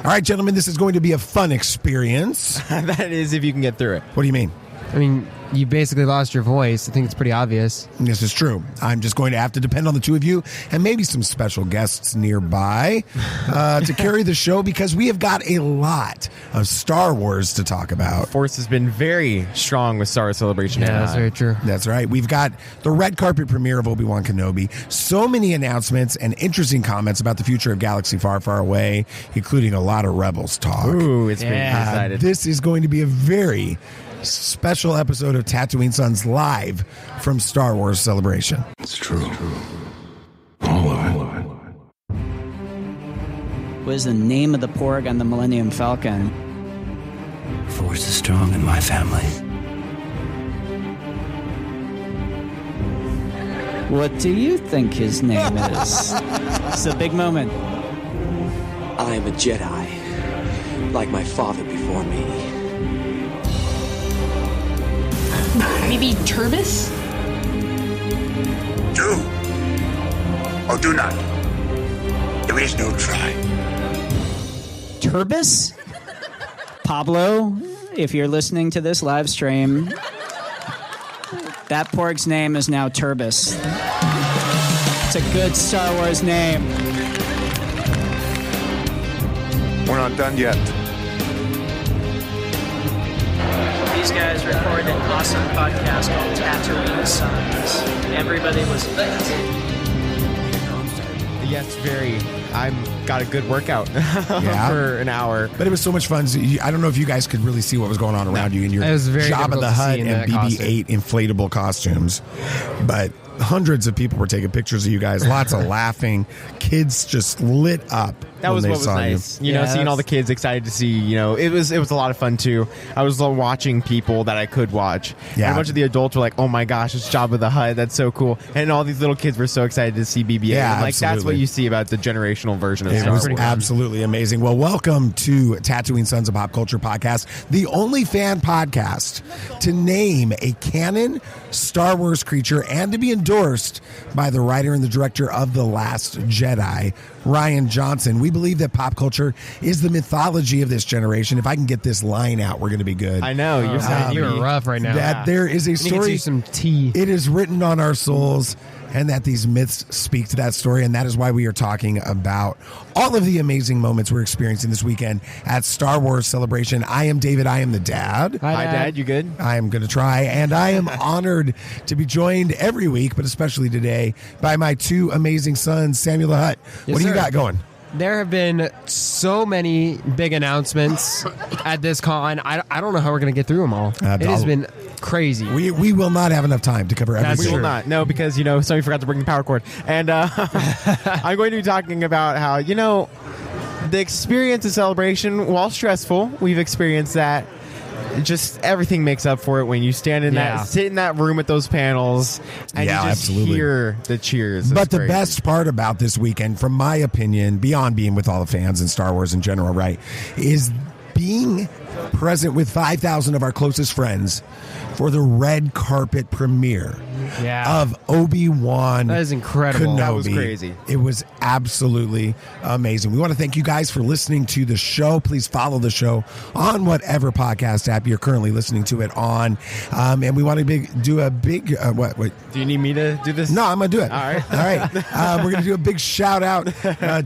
All right, gentlemen, this is going to be a fun experience. That is, if you can get through it. What do you mean? I mean, you basically lost your voice. I think it's pretty obvious. This is true. I'm just going to have to depend on the two of you and maybe some special guests nearby to carry the show because we have got a lot of Star Wars to talk about. Force has been very strong with Star Wars Celebration. Yeah, that's very true. That's right. We've got the red carpet premiere of Obi Wan Kenobi. So many announcements and interesting comments about the future of Galaxy Far, Far Away, including a lot of Rebels talk. Ooh, it's pretty excited. This is going to be a very special episode of Tatooine Sons live from Star Wars Celebration. It's true. All of it. What is the name of the Porg on the Millennium Falcon? Force is strong in my family. What do you think his name is? It's a big moment. I am a Jedi, like my father before me. Maybe Turbis? Do or do not. There is no try. Turbis? Pablo, if you're listening to this live stream, that Porg's name is now Turbis. It's a good Star Wars name. We're not done yet. These guys recorded an awesome podcast called Tatooine Sons. Everybody was lit. Yes, very. I got a good workout Yeah. for an hour. But it was so much fun. I don't know if you guys could really see what was going on around you in your It was very Jabba difficult the to see Hutt in and that BB-8 inflatable costumes. But hundreds of people were taking pictures of you guys. Lots of laughing. Kids just lit up. That was when what they was saw nice. You Yeah, know, seeing all the kids excited to see, it was a lot of fun too. I was watching people that I could watch. Yeah. And a bunch of the adults were like, oh my gosh, it's Jabba the Hutt. That's so cool. And all these little kids were so excited to see BB-8. Yeah, And, that's absolutely. what you see about the generational version of It Star was Wars. absolutely amazing. Well, welcome to Tatooine Sons of Pop Culture Podcast, the only fan podcast to name a canon Star Wars creature and to be endorsed by the writer and the director of The Last Jedi, Rian Johnson. We believe that pop culture is the mythology of this generation. If I can get this line out, we're going to be good. I know. You're saying You're rough right now. That there is a You can story. do some tea. It is written on our souls, and that these myths speak to that story, and that is why we are talking about all of the amazing moments we're experiencing this weekend at Star Wars Celebration. I am David. I am the dad. Hi, Dad. You good? I am going to try, and I am honored to be joined every week, but especially today, by my two amazing sons, Samuel the Hutt. Yes, what do you sir. got going? There have been so many big announcements at this con. I don't know how we're going to get through them all. It has been crazy. We will not have enough time to cover That's everything. We will not. No, because, somebody forgot to bring the power cord. And I'm going to be talking about how, the experience of celebration, while stressful, we've experienced that. Just everything makes up for it when you stand in sit in that room at those panels and you just absolutely. hear the cheers. But It's the crazy. best part about this weekend, from my opinion, beyond being with all the fans and Star Wars in general, right, is being present with 5,000 of our closest friends for the red carpet premiere of Obi Wan. That is incredible. Kenobi. That was crazy. It was absolutely amazing. We want to thank you guys for listening to the show. Please follow the show on whatever podcast app you're currently listening to it on. And we want to do a big what? Do you need me to do this? No, I'm going to do it. All right. All right. We're going to do a big shout out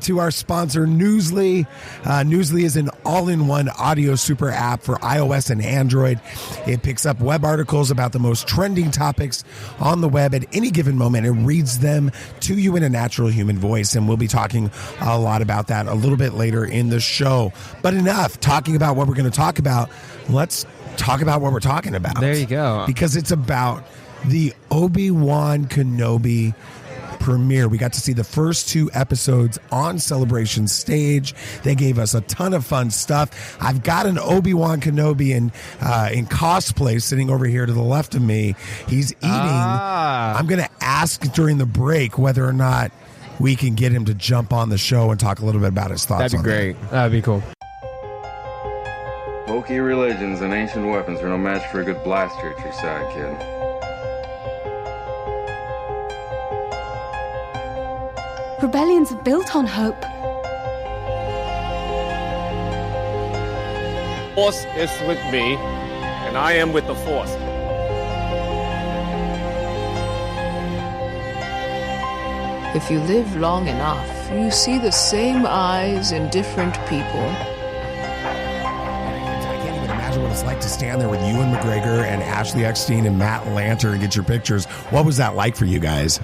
to our sponsor, Newsly. Newsly is an all-in-one audio super app for iOS and Android. It picks up web articles about the most trending topics on the web at any given moment and reads them to you in a natural human voice. And we'll be talking a lot about that a little bit later in the show. But enough talking about what we're going to talk about. Let's talk about what we're talking about. There you go. Because it's about the Obi Wan Kenobi premiere. We got to see the first two episodes on Celebration stage. They gave us a ton of fun stuff. I've got an Obi Wan Kenobi in cosplay sitting over here to the left of me. He's eating. I'm going to ask during the break whether or not we can get him to jump on the show and talk a little bit about his thoughts. That'd be on great. that. That'd be cool. Bulky religions and ancient weapons are no match for a good blaster at your side, kid. Rebellions are built on hope. Force is with me, and I am with the Force. If you live long enough, you see the same eyes in different people. I can't even imagine what it's like to stand there with Ewan McGregor and Ashley Eckstein and Matt Lanter and get your pictures. What was that like for you guys?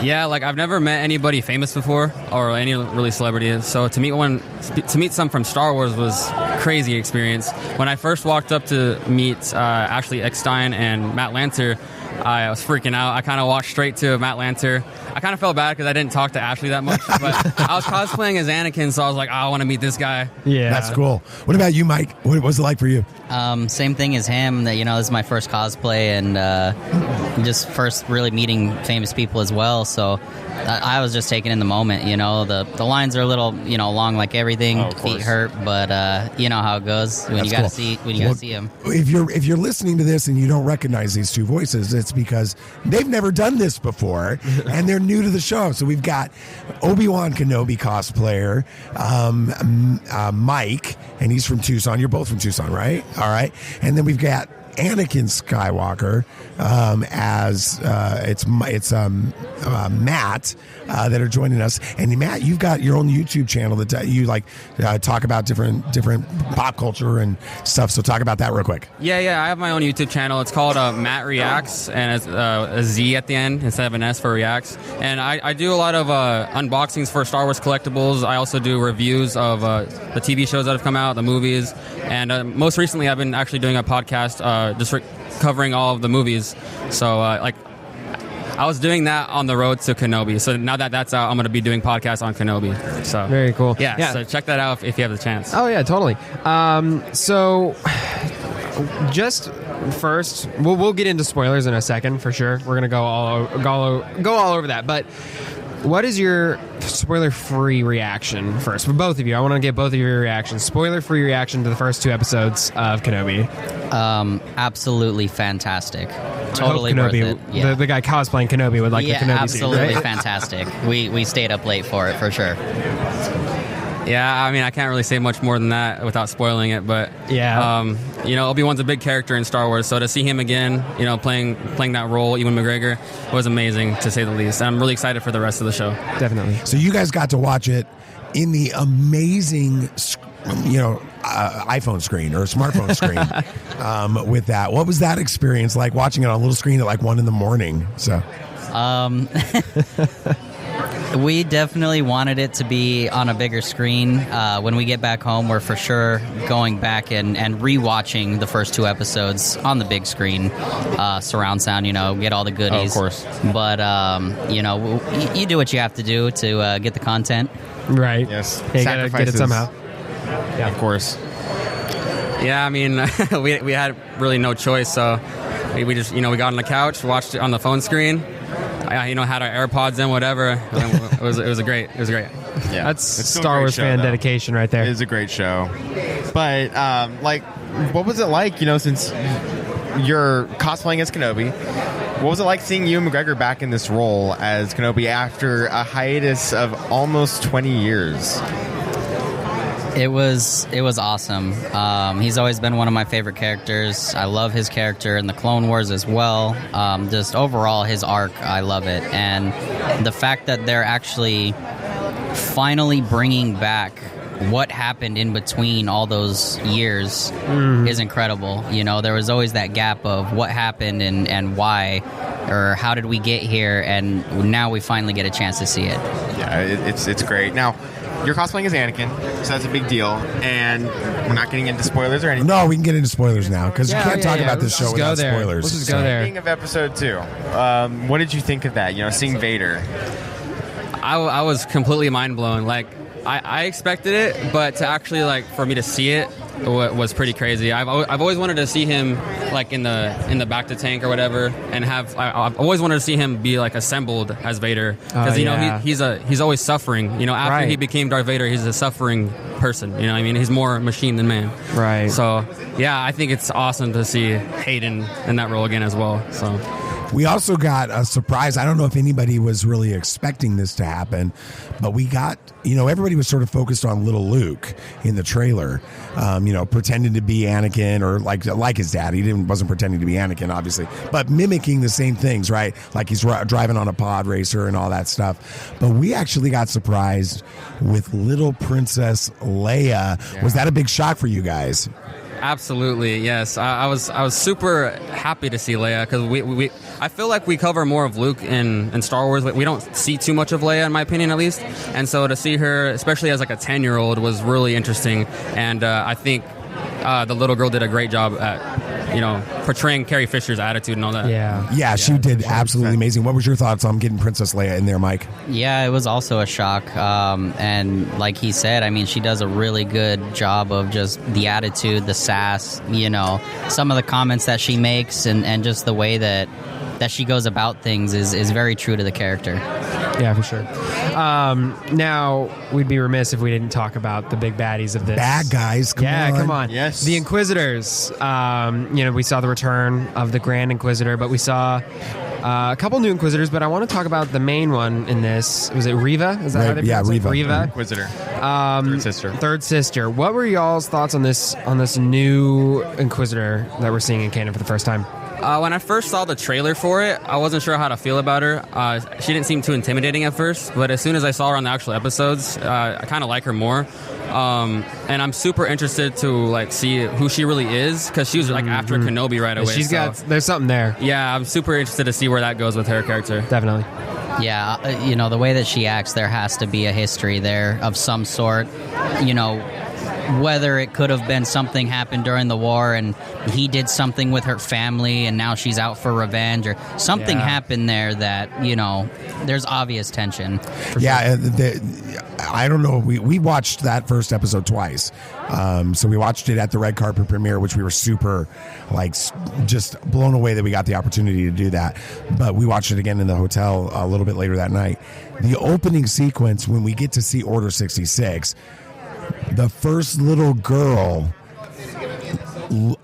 Yeah, like I've never met anybody famous before or any really celebrity. So to meet some from Star Wars was a crazy experience. When I first walked up to meet Ashley Eckstein and Matt Lanter, I was freaking out. I kind of walked straight to Matt Lanter. I kind of felt bad because I didn't talk to Ashley that much, but I was cosplaying as Anakin, so I was like, I want to meet this guy. Yeah. That's cool. What about you, Mike? What was it like for you? Same thing as him. That this is my first cosplay and just first really meeting famous people as well. So I was just taking in the moment. The lines are a little long like everything. Feet hurt, but you know how it goes when you gotta see them. If you're listening to this and you don't recognize these two voices, it's because they've never done this before and they're new to the show. So we've got Obi Wan Kenobi cosplayer, Mike, and he's from Tucson. You're both from Tucson, right? All right. And then we've got Anakin Skywalker as it's Matt that are joining us. And Matt, you've got your own YouTube channel that you talk about different pop culture and stuff. So talk about that real quick. Yeah, I have my own YouTube channel. It's called Matt Reacts, and it's a Z at the end instead of an S for Reacts. And I do a lot of unboxings for Star Wars collectibles. I also do reviews of the TV shows that have come out, the movies. And most recently, I've been actually doing a podcast just covering all of the movies. So, I was doing that on the road to Kenobi. So now that that's out, I'm going to be doing podcasts on Kenobi. So very cool. Yeah. So check that out if you have the chance. Oh yeah, totally. So just first, we'll get into spoilers in a second for sure. We're going to go all over that. But what is your spoiler-free reaction first for both of you? I want to get both of your reactions. Spoiler-free reaction to the first 2 episodes of Kenobi. Absolutely fantastic. Totally worth it. Yeah. The guy cosplaying Kenobi would like the Kenobi absolutely scene, right? fantastic. We stayed up late for it for sure. Yeah, I mean, I can't really say much more than that without spoiling it, but yeah, Obi-Wan's a big character in Star Wars, so to see him again, playing that role, Ewan McGregor, was amazing to say the least. And I'm really excited for the rest of the show. Definitely. So you guys got to watch it in the amazing, iPhone screen or smartphone screen. With that, what was that experience like watching it on a little screen at 1 a.m? So. We definitely wanted it to be on a bigger screen. When we get back home, we're for sure going back and rewatching the first 2 episodes on the big screen, surround sound, get all the goodies. Oh, of course. But, you do what you have to do to get the content. Right. Yes. You gotta get it somehow. Yeah, of course. Yeah, I mean, we had really no choice, so we just, we got on the couch, watched it on the phone screen. Had our AirPods in, whatever. It was great. Yeah, that's Star Wars fan dedication right there. It is a great show. But what was it like? Since you're cosplaying as Kenobi, what was it like seeing Ewan McGregor back in this role as Kenobi after a hiatus of almost 20 years? It was awesome. He's always been one of my favorite characters. I love his character in the Clone Wars as well. Just overall, his arc, I love it. And the fact that they're actually finally bringing back what happened in between all those years is incredible. There was always that gap of what happened and why, or how did we get here, and now we finally get a chance to see it. Yeah, it's great. Now, you're cosplaying as Anakin, so that's a big deal. And we're not getting into spoilers or anything. No, we can get into spoilers now because you can't talk about this show without spoilers. Let's just go there. Speaking of episode 2, what did you think of that? Seeing Vader. I was completely mind blown. I expected it, but to actually for me to see it was pretty crazy. I've always wanted to see him in the back to tank or whatever, and I've always wanted to see him be assembled as Vader because he's always suffering. After he became Darth Vader, he's a suffering person. He's more machine than man. Right. So yeah, I think it's awesome to see Hayden in that role again as well. So. We also got a surprise. I don't know if anybody was really expecting this to happen, but we got, everybody was sort of focused on little Luke in the trailer, pretending to be Anakin or like his dad. He wasn't pretending to be Anakin, obviously, but mimicking the same things, right? Like he's driving on a pod racer and all that stuff. But we actually got surprised with little Princess Leia. Yeah. Was that a big shock for you guys? Absolutely, yes. I was super happy to see Leia because I feel like we cover more of Luke in Star Wars. We don't see too much of Leia, in my opinion, at least. And so to see her, especially as like a 10-year-old, was really interesting. And I think the little girl did a great job at portraying Carrie Fisher's attitude and all that. Yeah, she did absolutely amazing. What was your thoughts on getting Princess Leia in there, Mike? Yeah, it was also a shock. And like he said, I mean, she does a really good job of just the attitude, the sass, some of the comments that she makes and just the way that she goes about things is very true to the character. Yeah, for sure. Now, we'd be remiss if we didn't talk about the big baddies of this. Bad guys, come on. Yes. The Inquisitors. We saw the return of the Grand Inquisitor, but we saw a couple new Inquisitors, but I want to talk about the main one in this. Was it Reva? Is that how they pronounce it? Reva. Inquisitor. Third sister. What were y'all's thoughts on this new Inquisitor that we're seeing in canon for the first time? When I first saw the trailer for it, I wasn't sure how to feel about her. She didn't seem too intimidating at first, but as soon as I saw her on the actual episodes, I kind of like her more. And I'm super interested to see who she really is because she was after Kenobi right away. There's something there. Yeah, I'm super interested to see where that goes with her character. Definitely. Yeah, the way that she acts, there has to be a history there of some sort. Whether it could have been something happened during the war and he did something with her family and now she's out for revenge or something happened there that, there's obvious tension. Yeah, I don't know. We watched that first episode twice. So we watched it at the red carpet premiere, which we were super, just blown away that we got the opportunity to do that. But we watched it again in the hotel a little bit later that night. The opening sequence, when we get to see Order 66, the first little girl,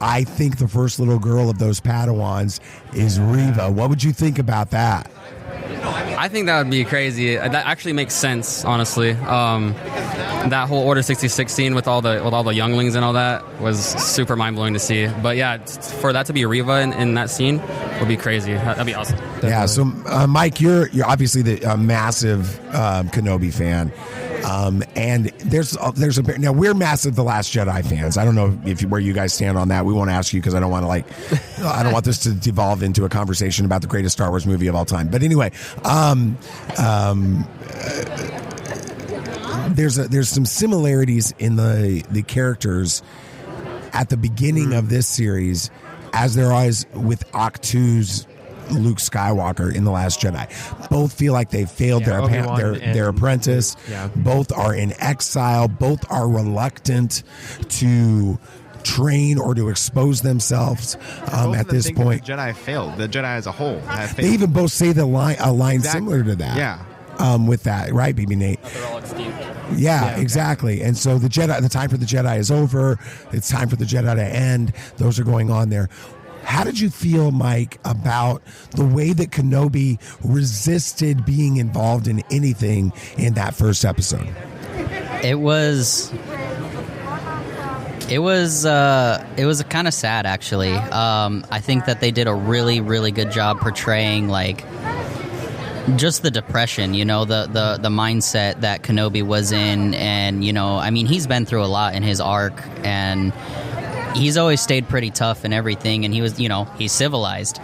I think the first little girl of those Padawans is Reva. What would you think about that? I think that would be crazy. That actually makes sense, honestly. That whole Order 66 scene with all the younglings and all that was super mind-blowing to see. But yeah, for that to be Reva in that scene would be crazy. That'd be awesome. Definitely. Yeah, so Mike, you're obviously the massive Kenobi fan. And now we're massive The Last Jedi fans. I don't know where you guys stand on that. We won't ask you because I don't want to I don't want this to devolve into a conversation about the greatest Star Wars movie of all time. But anyway, there's some similarities in the characters at the beginning of this series as there is with Octu's Luke Skywalker in The Last Jedi. Both feel like they failed their apprentice. Yeah. Both are in exile. Both are reluctant to train or to expose themselves at this point. The Jedi failed. The Jedi as a whole have failed. They even both say a line similar to that. Yeah. With that, right, BB Nate? They're all extinct. Yeah, exactly. And so the time for the Jedi is over. It's time for the Jedi to end. Those are going on there. How did you feel, Mike, about the way that Kenobi resisted being involved in anything in that first episode? It was kind of sad, actually. I think that they did a really, really good job portraying just the depression, the mindset that Kenobi was in, and he's been through a lot in his arc, and he's always stayed pretty tough and everything, and he was, he's civilized,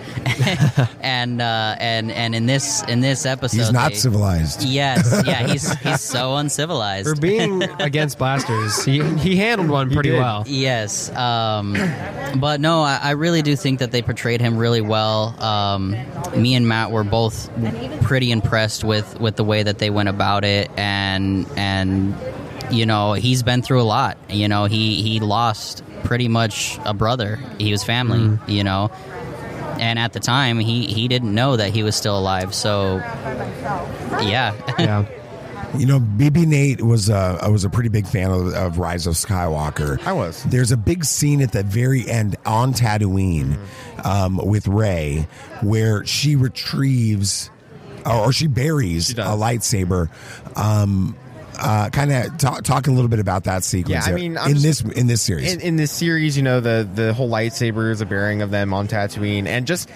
and in this episode, he's not civilized. Yes, yeah, he's so uncivilized. For being against blasters, he handled one pretty well. Yes, but no, I really do think that they portrayed him really well. Me and Matt were both pretty impressed with the way that they went about it, and he's been through a lot. He lost pretty much a brother. He was family, and at the time he didn't know that he was still alive. So yeah. You know, BB Nate was a pretty big fan of Rise of Skywalker. I was. There's a big scene at the very end on Tatooine with Rey where she retrieves or she buries a lightsaber. Kind of talk a little bit about that sequence. Yeah, I mean, in this series. In this series, you know, the whole lightsaber is a bearing of them on Tatooine, and just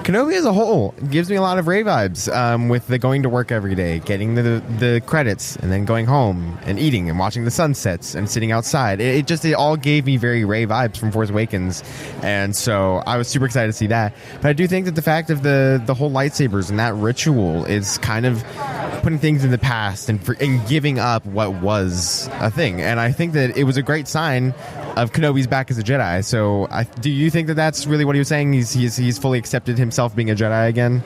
Kenobi as a whole gives me a lot of Rey vibes, with the going to work every day, getting the credits, and then going home and eating and watching the sunsets and sitting outside. It all gave me very Rey vibes from Force Awakens, and so I was super excited to see that. But I do think that the fact of the whole lightsabers and that ritual is kind of putting things in the past and giving up what was a thing. And I think that it was a great sign of Kenobi's back as a Jedi. So do you think that that's really what he was saying? He's fully accepted himself being a Jedi again?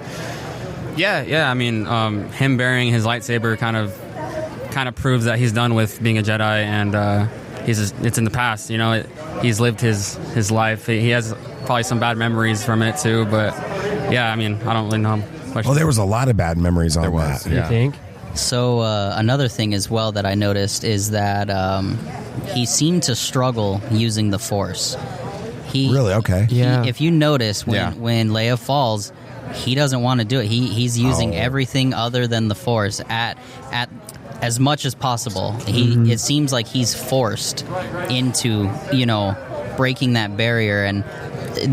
Yeah. I mean, him burying his lightsaber kind of proves that he's done with being a Jedi, and it's in the past. You know, he's lived his life. He has probably some bad memories from it too. But yeah, I mean, I don't really know. Well, there was a lot of bad memories on that. You think? So another thing as well that I noticed is that he seemed to struggle using the Force. Really? Okay. If you notice when Leia falls, he doesn't want to do it. He's using everything other than the Force at as much as possible. It seems like he's forced into, breaking that barrier, and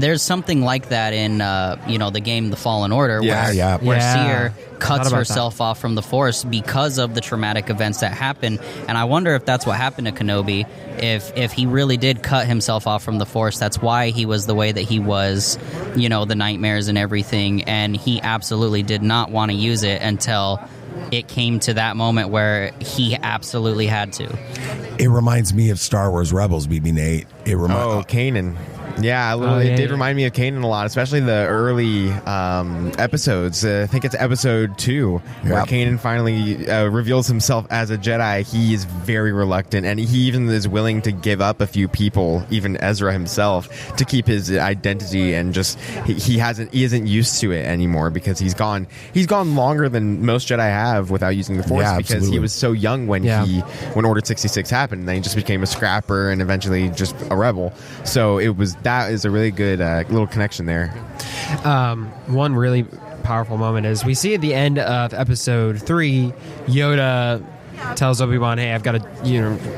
there's something like that in the game The Fallen Order where Seer cuts herself off from the Force because of the traumatic events that happen. And I wonder if that's what happened to Kenobi. If he really did cut himself off from the Force, that's why he was the way that he was, the nightmares and everything, and he absolutely did not want to use it until it came to that moment where he absolutely had to. It reminds me of Star Wars Rebels, BB Nate. Kanan. Yeah, it did remind me of Kanan a lot, especially the early episodes. I think it's episode 2 where Kanan finally reveals himself as a Jedi. He is very reluctant, and he even is willing to give up a few people, even Ezra himself, to keep his identity, and just he isn't used to it anymore because he's gone longer than most Jedi have without using the Force, because he was so young when Order 66 happened, and then he just became a scrapper and eventually just a rebel. So that is a really good little connection there. One really powerful moment is we see at the end of episode 3, Yoda tells Obi-Wan, "Hey, I've got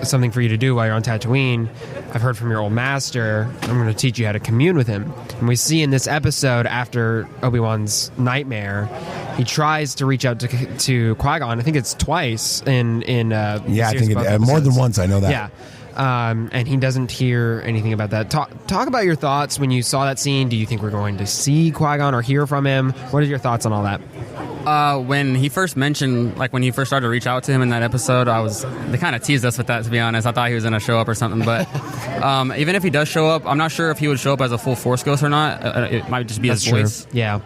something for you to do while you're on Tatooine. I've heard from your old master. I'm going to teach you how to commune with him." And we see in this episode, after Obi-Wan's nightmare, he tries to reach out to Qui-Gon. I think it's twice in I think more than once. I know that. Yeah. And he doesn't hear anything about that. Talk about your thoughts when you saw that scene. Do you think we're going to see Qui-Gon or hear from him? What are your thoughts on all that? When he first mentioned, when he first started to reach out to him in that episode, they kind of teased us with that, to be honest. I thought he was going to show up or something, but even if he does show up, I'm not sure if he would show up as a full Force ghost or not. It might just be his voice. Yeah.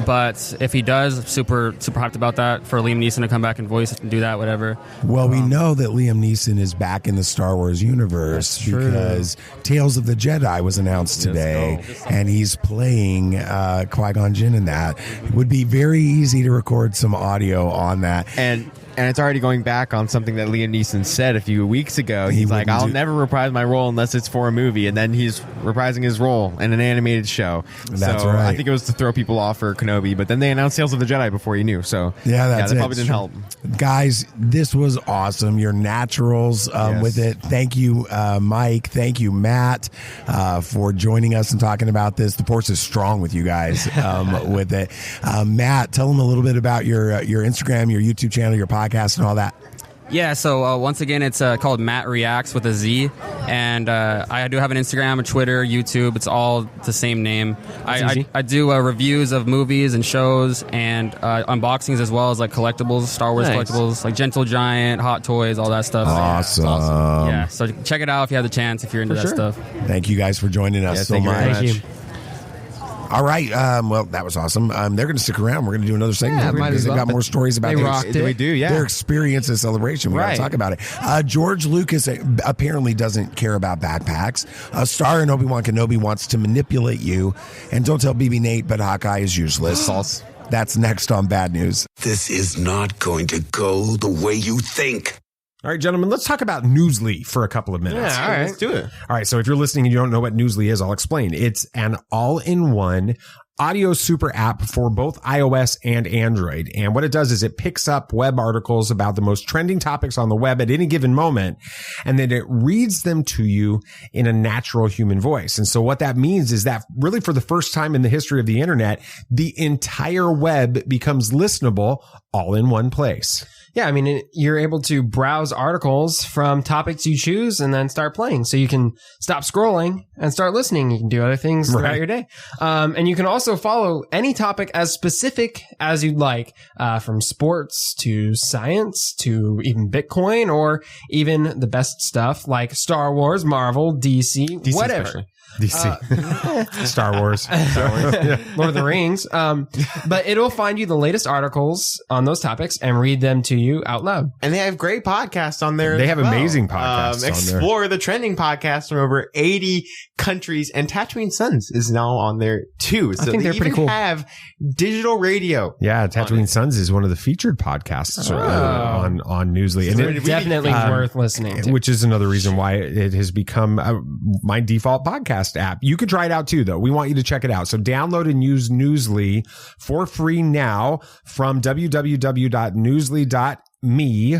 But if he does, super hyped about that, for Liam Neeson to come back and voice and do that, whatever. Well, we know that Liam Neeson is back in the Star Wars universe because Tales of the Jedi was announced today, and he's playing Qui-Gon Jinn in that. It would be very easy to record some audio on that, and it's already going back on something that Liam Neeson said a few weeks ago. He's like, I'll never reprise my role unless it's for a movie, and then he's reprising his role in an animated show. That's right. I think it was to throw people off for Kenobi, but then they announced Tales of the Jedi before he knew, so that probably didn't help. Guys, this was awesome. Your naturals with it. Thank you, Mike. Thank you, Matt, for joining us and talking about this. The Force is strong with you guys with it. Matt, tell them a little bit about your Instagram, your YouTube channel, your podcast, and all that. Yeah, so once again, it's called Matt Reacts with a Z, and I do have an Instagram, a Twitter, YouTube. It's all the same name. I do reviews of movies and shows, and unboxings as well as collectibles, Star Wars collectibles, like Gentle Giant, Hot Toys, all that stuff. Awesome. Yeah, so check it out if you have the chance, if you're into that stuff. Thank you guys for joining us so much. Thank you. All right. Well, that was awesome. They're going to stick around. We're going to do another segment because they've got more stories about their experience and celebration. We got to talk about it. George Lucas apparently doesn't care about backpacks. A star in Obi Wan Kenobi wants to manipulate you. And don't tell BB Nate, but Hawkeye is useless. False. That's next on Bad News. This is not going to go the way you think. All right, gentlemen, let's talk about Newsly for a couple of minutes. Yeah, all right. Let's do it. All right, so if you're listening and you don't know what Newsly is, I'll explain. It's an all-in-one audio super app for both iOS and Android. And what it does is it picks up web articles about the most trending topics on the web at any given moment, and then it reads them to you in a natural human voice. And so what that means is that really for the first time in the history of the internet, the entire web becomes listenable all in one place. Yeah, I mean, you're able to browse articles from topics you choose and then start playing. So you can stop scrolling and start listening. You can do other things throughout your day. And you can also follow any topic as specific as you'd like, from sports to science to even Bitcoin or even the best stuff like Star Wars, Marvel, DC whatever. Especially. DC. Star Wars. Lord of the Rings. But it'll find you the latest articles on those topics and read them to you out loud. And they have great podcasts on there. They have amazing podcasts on there. Explore the trending podcasts from over 80 countries, and Tatooine Suns is now on there too. So I think they're pretty cool. Have digital radio. Yeah, Tatooine Suns is one of on Newsly. And it's definitely worth listening to. Which is another reason why it has become my default podcast app. You could try it out too, though. We want you to check it out. So download and use Newsly for free now from www.newsly.me,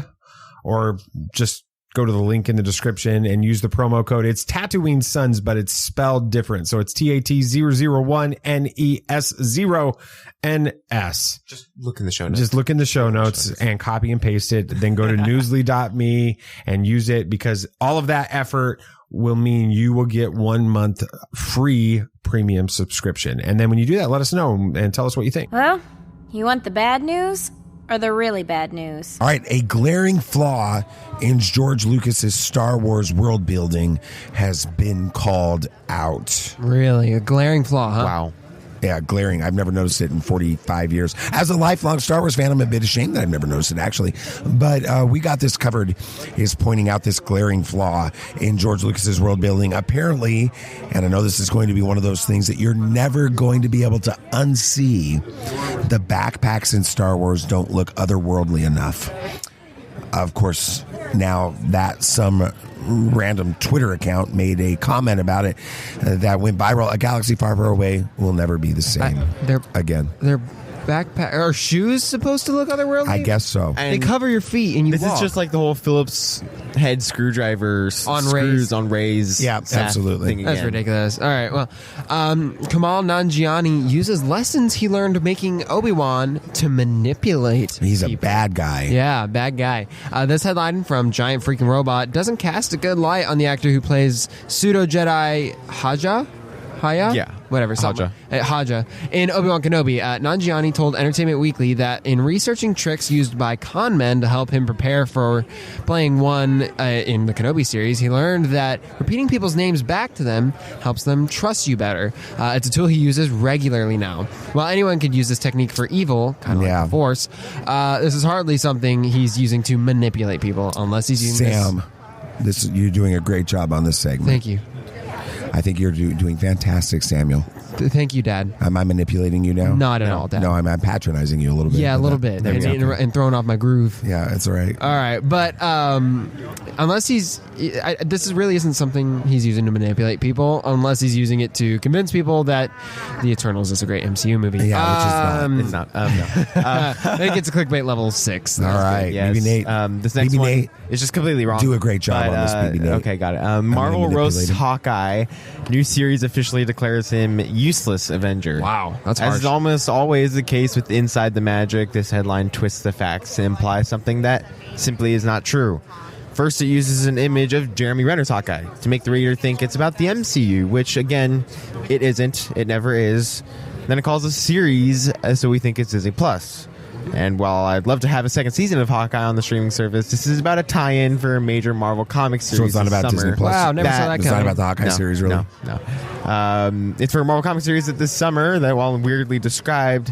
or just go to the link in the description and use the promo code. It's Tatooine Suns, but it's spelled different. So it's TAT001NES0NS. Just look in the show notes. Just look in the show notes and copy and paste it. Then go to newsly.me and use it, because all of that effort will mean you will get 1 month free premium subscription. And then when you do that, let us know and tell us what you think. Well, you want the bad news or the really bad news? All right, a glaring flaw in George Lucas's Star Wars world building has been called out. Really? A glaring flaw, huh? Wow. Yeah, glaring. I've never noticed it in 45 years. As a lifelong Star Wars fan, I'm a bit ashamed that I've never noticed it, actually. But we got this covered, is pointing out this glaring flaw in George Lucas's world building. Apparently, and I know this is going to be one of those things that you're never going to be able to unsee, the backpacks in Star Wars don't look otherworldly enough. Of course, now that some random Twitter account made a comment about it that went viral. A galaxy far, far away will never be the same again. Their backpack or shoes supposed to look otherworldly? I guess so. And they cover your feet and you This walk. is just like the whole Phillips head screwdriver screws on Ray's. Yeah, absolutely. That's ridiculous. All right, well, Kamal Nanjiani uses lessons he learned making Obi-Wan to manipulate He's people. a bad guy. Yeah, bad guy. This headline from Giant Freaking Robot doesn't cast a good light on the actor who plays pseudo-Jedi Haya? Yeah. Whatever. Haja. In Obi Wan Kenobi, Nanjiani told Entertainment Weekly that in researching tricks used by con men to help him prepare for playing one in the Kenobi series, he learned that repeating people's names back to them helps them trust you better. It's a tool he uses regularly now. While anyone could use this technique for evil, kind of like the Force, this is hardly something he's using to manipulate people, unless he's using this. You're doing a great job on this segment. Thank you. I think you're doing fantastic, Samuel. Thank you, Dad. Am I manipulating you now? Not at all, Dad. No, I'm patronizing you a little bit. Yeah, a little bit. And throwing off my groove. Yeah, it's all right. All right. But unless this really isn't something he's using to manipulate people, unless he's using it to convince people that The Eternals is a great MCU movie. Yeah, which is not. It's not. No. I think it's a clickbait level 6. All right. Yes. BB Nate. This next BB one Nate, is just completely wrong. do a great job on this, BB Nate. Okay, got it. Marvel roasts Hawkeye. New series officially declares him useless Avenger. Wow, that's harsh. As is almost always the case with Inside the Magic, this headline twists the facts to imply something that simply is not true. First, it uses an image of Jeremy Renner's Hawkeye to make the reader think it's about the MCU, which, again, it isn't. It never is. Then it calls a series, so we think it's Disney+. And while I'd love to have a second season of Hawkeye on the streaming service, this is about a tie-in for a major Marvel comic series. So it's not about Disney Plus. Wow, never saw that It's not about the Hawkeye series, really. No. It's for a Marvel comic series that this summer, that while weirdly described,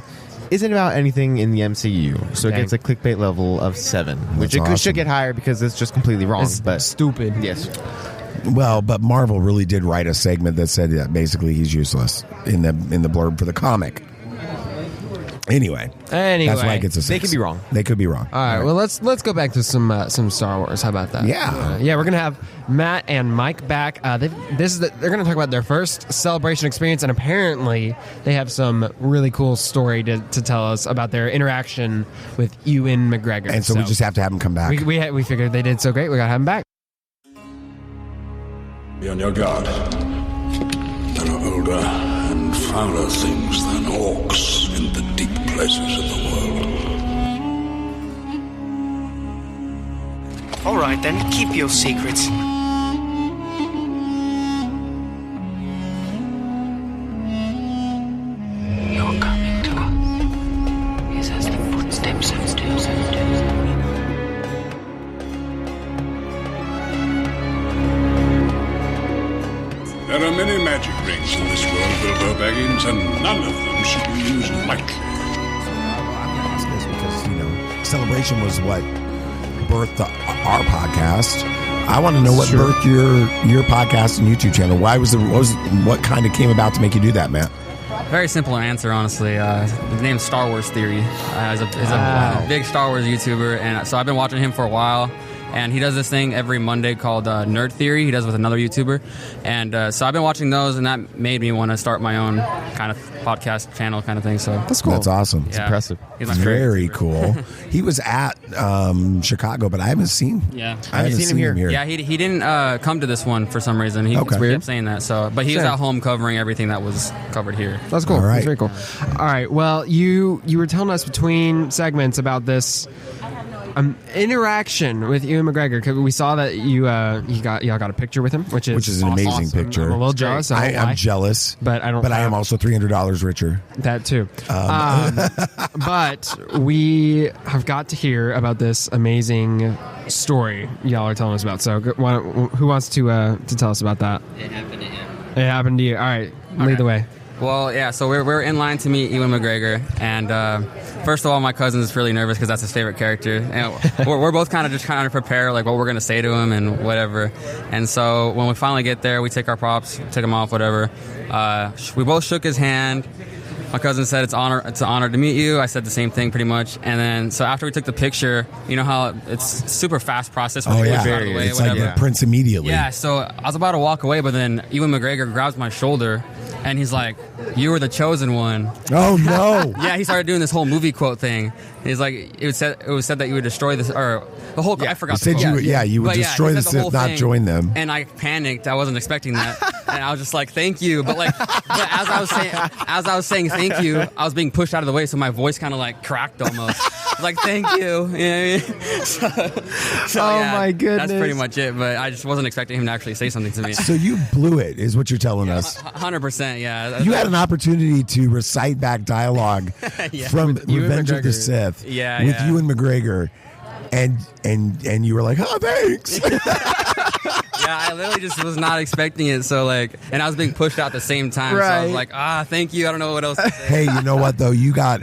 isn't about anything in the MCU. So it gets a clickbait level of 7, which it should get higher because it's just completely wrong. But stupid. Yes. Well, but Marvel really did write a segment that said that basically he's useless in the blurb for the comic. Anyway, that's why it gets a 6. They could be wrong. They could be wrong. All right, well let's go back to some Star Wars. How about that? Yeah, yeah. We're gonna have Matt and Mike back. They're gonna talk about their first celebration experience, and apparently they have some really cool story to tell us about their interaction with Ewan McGregor. And so we just have to have them come back. We figured they did so great. We gotta have them back. Be on your guard. There are older and fouler things than orcs in the deep places of the world. All right, then, keep your secrets. You're coming to us. Yes, as the footsteps of steps. There are many magic rings in this world, Bilbo Baggins, and none of them should be used lightly. Because, Celebration was what birthed our podcast. I want to know what birthed your podcast and YouTube channel. What kind of came about to make you do that, Matt? Very simple answer, honestly. The name's Star Wars Theory. He's a big Star Wars YouTuber, and so I've been watching him for a while. And he does this thing every Monday called Nerd Theory. He does with another YouTuber. And so I've been watching those, and that made me want to start my own kind of podcast channel kind of thing. So that's cool. That's awesome. It's impressive. He's my very cool. He was at Chicago, but I haven't seen. Yeah, I haven't seen him here. Yeah, he didn't come to this one for some reason. He kept saying that. So, but he was at home covering everything that was covered here. That's cool. All right. That's very cool. All right. Well, you were telling us between segments about this interaction with Ewan McGregor, because we saw that y'all got a picture with him, which is an amazing awesome. picture. I'm a little jealous. I'm jealous, but I don't. But I am also $300 richer. That too. But we have got to hear about this amazing story y'all are telling us about. So, who wants to tell us about that? It happened to him. It happened to you. All right, lead the way. Well, yeah, so we're in line to meet Ewan McGregor, and first of all, my cousin is really nervous because that's his favorite character, and we're both kind of prepare like what we're going to say to him and whatever. And so when we finally get there, we take our props, take them off, whatever. We both shook his hand. My cousin said, it's an honor to meet you. I said the same thing pretty much. And then, so after we took the picture, you know how it's super fast process. Oh, yeah. It's like it prints immediately. Yeah, so I was about to walk away, but then Ewan McGregor grabs my shoulder, and he's like, "You were the chosen one." Oh, no. Yeah, he started doing this whole movie quote thing. He's like, it was said that you would destroy this, or the whole. I forgot. He said you would destroy the Sith, not join them. And I panicked. I wasn't expecting that, and I was just like, "Thank you." But as I was saying thank you, I was being pushed out of the way, so my voice kind of like cracked almost. I was like, "Thank you." You know what I mean? So, my goodness. That's pretty much it. But I just wasn't expecting him to actually say something to me. So you blew it, is what you're telling us. 100%. Yeah. You had an opportunity to recite back dialogue from Revenge of the Sith. With Ewan McGregor, and you were like, "Oh, thanks." Yeah, I literally just was not expecting it. So and I was being pushed out at the same time. Right. So I was like, thank you. I don't know what else to say. Hey, you know what though? You got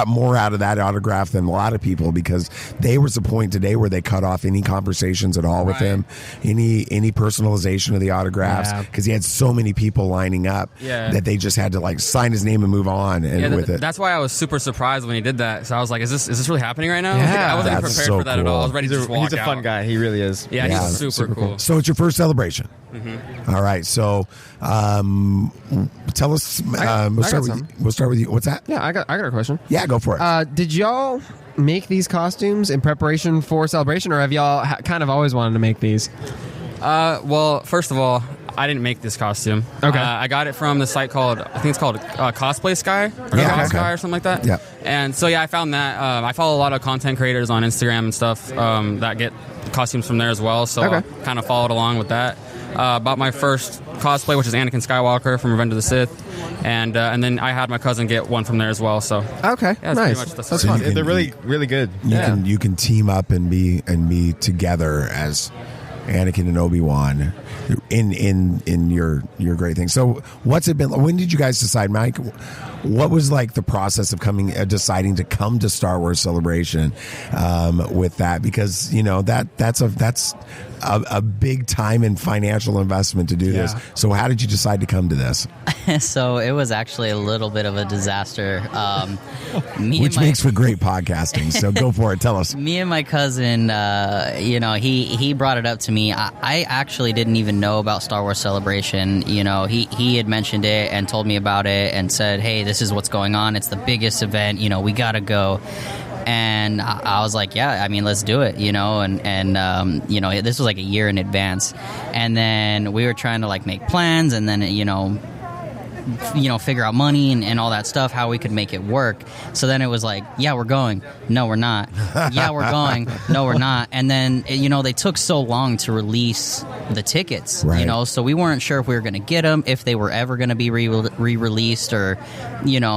more out of that autograph than a lot of people, because there was a point today where they cut off any conversations at all with him, any personalization of the autographs, because he had so many people lining up that they just had to sign his name and move on with it. That's why I was super surprised when he did that. So I was like, is this really happening right now? Yeah. I wasn't prepared for that at all. I was ready to just walk out. He's a fun guy. He really is. Yeah, he's super cool. So it's your first celebration. Mm-hmm. All right. So tell us. We'll start with you. What's that? Yeah, I got a question. Yeah, go for it. Did y'all make these costumes in preparation for Celebration, or have y'all kind of always wanted to make these? Well, first of all, I didn't make this costume. Okay. I got it from the site called Cosplay Sky or Sky or something like that. Yeah. And so I found that I follow a lot of content creators on Instagram and stuff that get costumes from there as well. So I kind of followed along with that. Bought my first cosplay, which is Anakin Skywalker from Revenge of the Sith, and then I had my cousin get one from there as well. So nice. Pretty much the That's fun. They're really, really good. You can team up and be together as Anakin and Obi Wan in your great thing. So what's it been? When did you guys decide, Mike? what was like the process of deciding to come to Star Wars Celebration with that? Because that's a big time and financial investment to do this. So how did you decide to come to this? So it was actually a little bit of a disaster. Which makes for great podcasting. So go for it. Tell us. Me and my cousin, he brought it up to me. I actually didn't even know about Star Wars Celebration. He had mentioned it and told me about it and said, hey, this is what's going on. It's the biggest event. We got to go. And I was like, yeah, I mean, let's do it, and this was like a year in advance. And then we were trying to like make plans and then, figure out money and all that stuff, how we could make it work. So then it was like, yeah, we're going. No, we're not. Yeah, we're going. No, we're not. And then, they took so long to release the tickets, right. So we weren't sure if we were going to get them, if they were ever going to be re-released or,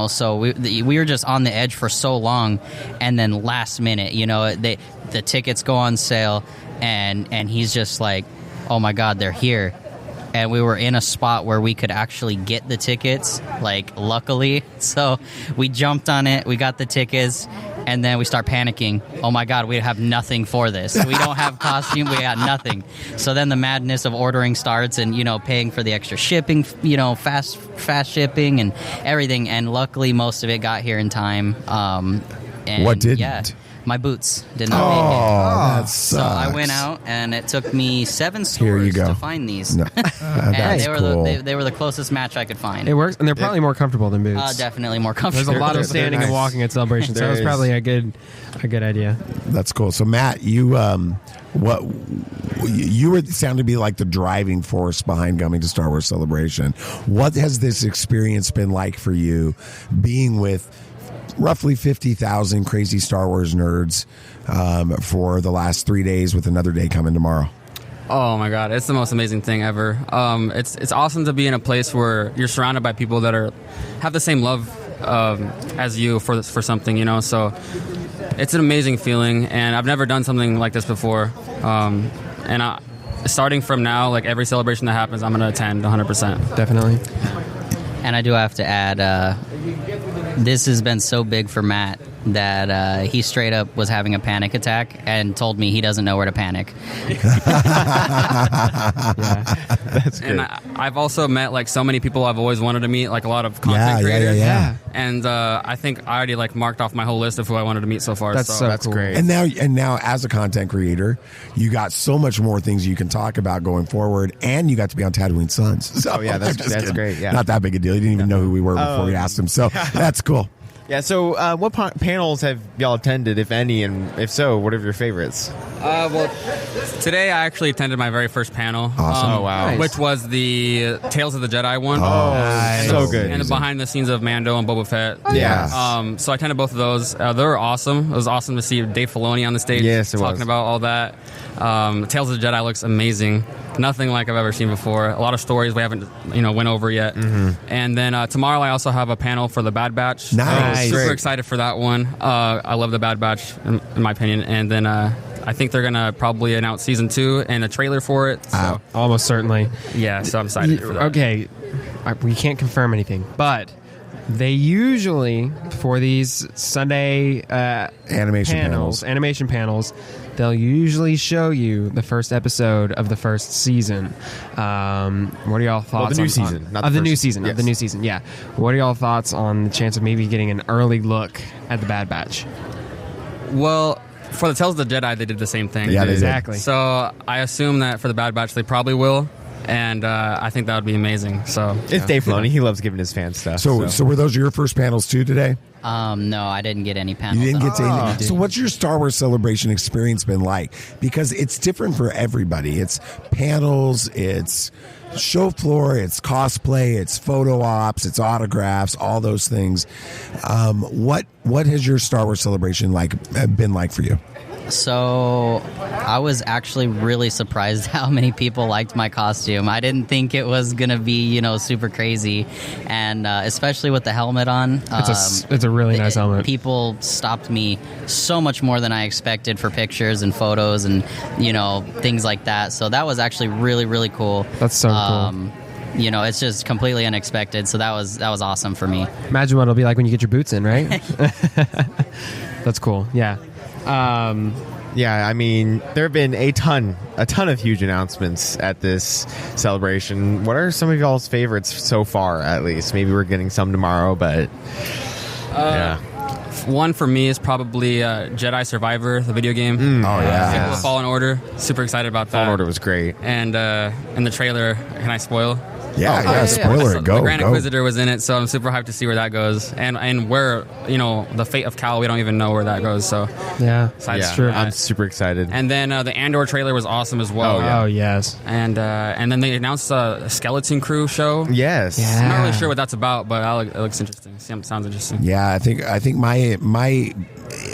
so we were just on the edge for so long. And then last minute, the tickets go on sale and he's just like, oh my God, they're here. And we were in a spot where we could actually get the tickets, like, luckily. So we jumped on it, we got the tickets, and then we start panicking. Oh, my God, we have nothing for this. We don't have costume, we got nothing. So then the madness of ordering starts and, paying for the extra shipping, fast shipping and everything. And luckily, most of it got here in time. And what didn't? Yeah. My boots did not make it. That sucks. So I went out, and it took me 7 stores to find these. No. And That's cool. they were the closest match I could find. It works, and they're probably more comfortable than boots. Definitely more comfortable. There's a lot of standing and walking at Celebration, so that was probably a good idea. That's cool. So Matt, you were sound to be like the driving force behind coming to Star Wars Celebration. What has this experience been like for you, being with roughly 50,000 crazy Star Wars nerds for the last 3 days, with another day coming tomorrow? Oh my God, it's the most amazing thing ever. It's awesome to be in a place where you're surrounded by people that have the same love as you for something, So it's an amazing feeling, and I've never done something like this before. Starting from now, like every celebration that happens, I'm going to attend 100%. Definitely. And I do have to add, this has been so big for Matt that he straight up was having a panic attack and told me he doesn't know where to panic. That's good. And I've also met like so many people I've always wanted to meet, like a lot of content creators. Yeah. And I think I already like marked off my whole list of who I wanted to meet so far. That's cool. great. And now, as a content creator, you got so much more things you can talk about going forward, and you got to be on Tatooine Sons. So, that's great. Yeah, not that big a deal. You didn't even know who we were before we asked him. So that's cool. Yeah, so what panels have y'all attended, if any, and if so, what are your favorites? Well, today I actually attended my very first panel. Awesome. Oh, wow. Which was the Tales of the Jedi one. Oh, nice. So good. And the behind the scenes of Mando and Boba Fett. Yeah. So I attended both of those. They were awesome. It was awesome to see Dave Filoni on the stage talking about all that. Tales of the Jedi looks amazing. Nothing like I've ever seen before. A lot of stories we haven't, went over yet. Mm-hmm. And then tomorrow I also have a panel for the Bad Batch. Nice. Super excited for that one. I love the Bad Batch, in my opinion. And then I think they're going to probably announce season 2 and a trailer for it. So. Almost certainly. Yeah, so I'm excited for that. Okay, we can't confirm anything, but they usually, for these Sunday animation panels, they'll usually show you the first episode of the first season. What are y'all thoughts the new season? Of the new season, yeah. What are y'all thoughts on the chance of maybe getting an early look at the Bad Batch? Well, for the Tales of the Jedi, they did the same thing. Yeah, exactly. So I assume that for the Bad Batch, they probably will. And I think that would be amazing. So it's Dave Filoni. He loves giving his fans stuff. So were those your first panels too today? No, I didn't get any panels. You didn't get to anything. So what's your Star Wars Celebration experience been like? Because it's different for everybody. It's panels, it's show floor, it's cosplay, it's photo ops, it's autographs, all those things. What has your Star Wars Celebration been like for you? So I was actually really surprised how many people liked my costume. I didn't think it was going to be, super crazy. And especially with the helmet on. It's a really nice helmet. People stopped me so much more than I expected for pictures and photos and, things like that. So that was actually really, really cool. That's so cool. it's just completely unexpected. So that was awesome for me. Imagine what it'll be like when you get your boots in, right? That's cool. Yeah. Yeah, I mean, there have been a ton of huge announcements at this celebration. What are some of y'all's favorites so far, at least? Maybe we're getting some tomorrow, but yeah. One for me is probably Jedi Survivor, the video game. Oh, yeah. Fallen Order. Super excited about that. Fallen Order was great. And in the trailer, can I spoil? Yeah, spoiler it. Go. The Grand Inquisitor was in it, so I'm super hyped to see where that goes. And where, the fate of Cal, we don't even know where that goes. So that's true. I'm super excited. And then the Andor trailer was awesome as well. Oh yes. And then they announced a Skeleton Crew show. Yes. I'm not really sure what that's about, but it looks interesting. Sounds interesting. Yeah, I think my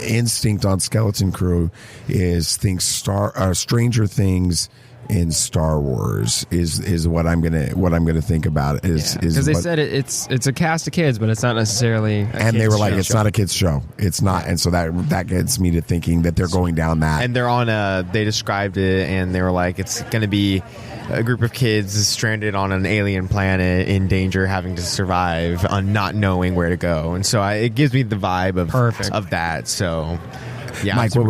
instinct on Skeleton Crew is think Stranger Things in Star Wars is what I'm gonna think about is because they said it's a cast of kids, but it's not necessarily and they were like it's not a kids show, it's not, and so that gets me to thinking that they're going down that, and they're on they described it and they were like it's gonna be a group of kids stranded on an alien planet in danger, having to survive on not knowing where to go, and so it gives me the vibe of that. So yeah, Mike, what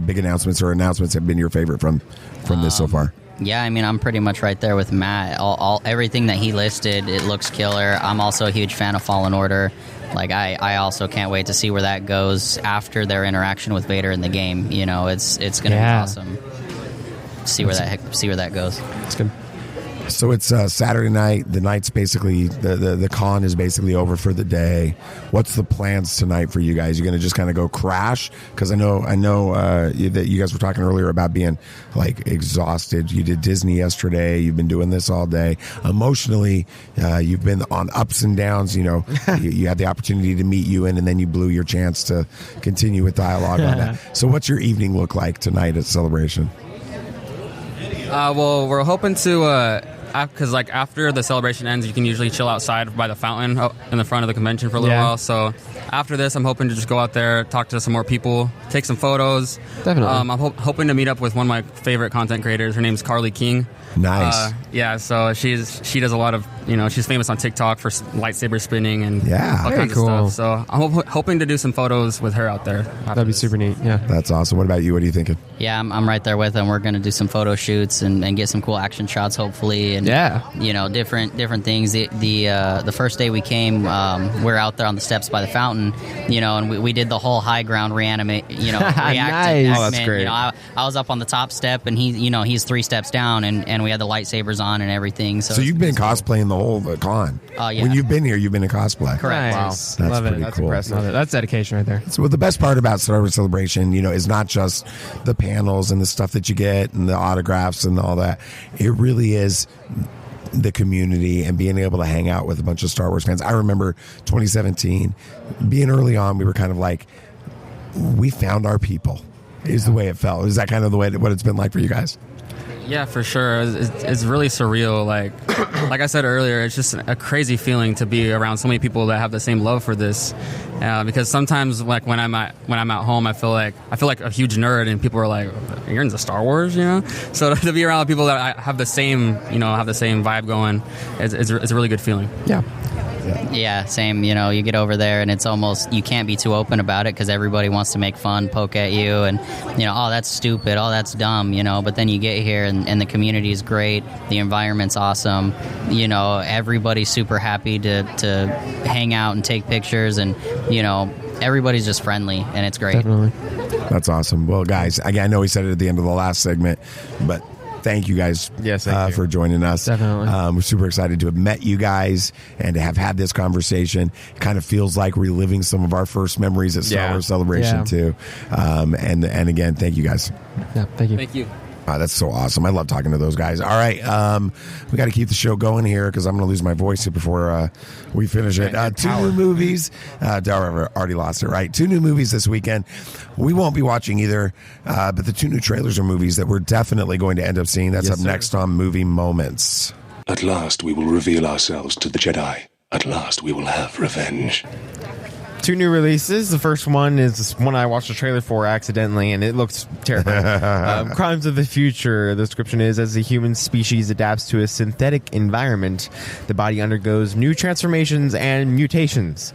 big announcements have been your favorite from this so far? Yeah, I mean, I'm pretty much right there with Matt. Everything that he listed, it looks killer. I'm also a huge fan of Fallen Order. Like, I also can't wait to see where that goes after their interaction with Vader in the game. It's going to be awesome. See where that goes. It's good. So it's Saturday night. The night's basically the con is basically over for the day. What's the plans tonight for you guys? You're going to just kind of go crash? Because I know that you guys were talking earlier about being like exhausted. You did Disney yesterday. You've been doing this all day. Emotionally, you've been on ups and downs. You had the opportunity to meet Ewan, and then you blew your chance to continue with dialogue on that. So what's your evening look like tonight at Celebration? Well, we're hoping to, because after the celebration ends, you can usually chill outside by the fountain in the front of the convention for a little while. So after this, I'm hoping to just go out there, talk to some more people, take some photos. Definitely. I'm hoping to meet up with one of my favorite content creators. Her name's Carly King. Nice. So she does a lot of, she's famous on TikTok for lightsaber spinning and all kinds of stuff. So I'm hoping to do some photos with her out there. That'd be super neat. Yeah. That's awesome. What about you? What are you thinking? Yeah, I'm right there with them. We're going to do some photo shoots and get some cool action shots, hopefully. And different things. The first day we came, we're out there on the steps by the fountain, and we did the whole high ground reacting. Nice. Oh, that's great. I was up on the top step, and he's 3 steps down, and we had the lightsabers on and everything. So you've been cosplaying the whole con. Oh, yeah. When you've been here, you've been in cosplay. Correct. Nice. Wow. Love That's pretty it. cool. Impressive. Love it. That's dedication right there. So the best part about Star Wars Celebration, is not just the panels and the stuff that you get and the autographs and all that. It really is the community and being able to hang out with a bunch of Star Wars fans. I remember 2017, being early on, we were kind of like, we found our people, is the way it felt. Is that kind of the way what it's been like for you guys? Yeah, for sure. It's really surreal. Like I said earlier, it's just a crazy feeling to be around so many people that have the same love for this. Because sometimes, like when I'm at home, I feel like a huge nerd, and people are like, "You're into Star Wars," So to be around people that have the same, vibe going, it's a really good feeling. Yeah. Yeah, same. You get over there and it's almost, you can't be too open about it because everybody wants to make fun, poke at you, and oh, that's stupid, oh, that's dumb, but then you get here and the community is great, the environment's awesome, everybody's super happy to hang out and take pictures, and everybody's just friendly, and it's great. Definitely. That's awesome. Well, guys, I know we said it at the end of the last segment, but thank you guys for joining us. Definitely. We're super excited to have met you guys and to have had this conversation. It kind of feels like reliving some of our first memories at Star Wars Celebration too. And again, thank you guys. Yeah, thank you. Thank you. That's so awesome. I love talking to those guys. All right. We got to keep the show going here because I'm going to lose my voice before we finish it. 2 new movies. Already lost it, right? 2 new movies this weekend. We won't be watching either, but the 2 new trailers are movies that we're definitely going to end up seeing. That's up next on Movie Moments. At last we will reveal ourselves to the Jedi. At last we will have revenge. 2 new releases. The first one is one I watched a trailer for accidentally, and it looks terrifying. Crimes of the Future. The description is, as the human species adapts to a synthetic environment, the body undergoes new transformations and mutations.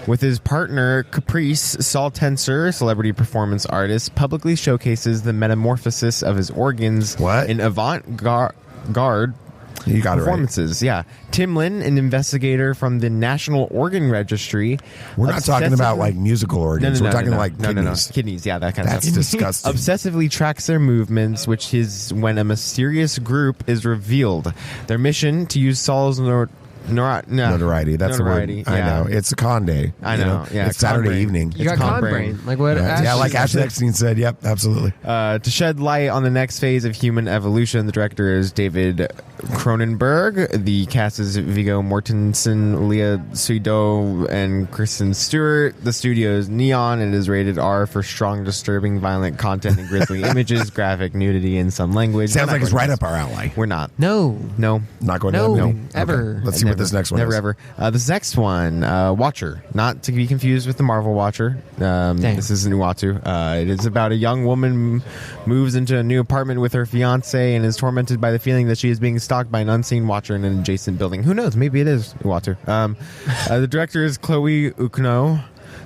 With his partner, Caprice, Saul Tenser, celebrity performance artist, publicly showcases the metamorphosis of his organs in avant-garde You got performances. It right. Yeah. Tim Lin, an investigator from the National Organ Registry. We're not talking about like musical organs. We're talking like kidneys. Kidneys, yeah, that kind of stuff. That's disgusting. Obsessively tracks their movements, which is when a mysterious group is revealed. Their mission to use Saul's notoriety. That's notoriety, the word. yeah. I know. It's a con day. I know. Yeah, it's Saturday brain. evening. You got con brain. Like what? Yeah, like Ashley Eckstein said. Yep, absolutely. To shed light on the next phase of human evolution, the director is David Cronenberg. The cast is Viggo Mortensen, Leah Seydoux, and Kristen Stewart. The studio is Neon and is rated R for strong, disturbing, violent content and grisly images, graphic nudity in some language. Sounds like it's right up our alley. We're not. No. Not going to No. that movie. Ever. Okay. Let's see what this next one never is. Ever. This next one, Watcher, not to be confused with the Marvel Watcher. This is Nuatu. It is about a young woman moves into a new apartment with her fiance and is tormented by the feeling that she is being stalked by an unseen watcher in an adjacent building. Who knows? Maybe it is Nuatu. The director is Chloe Ukno.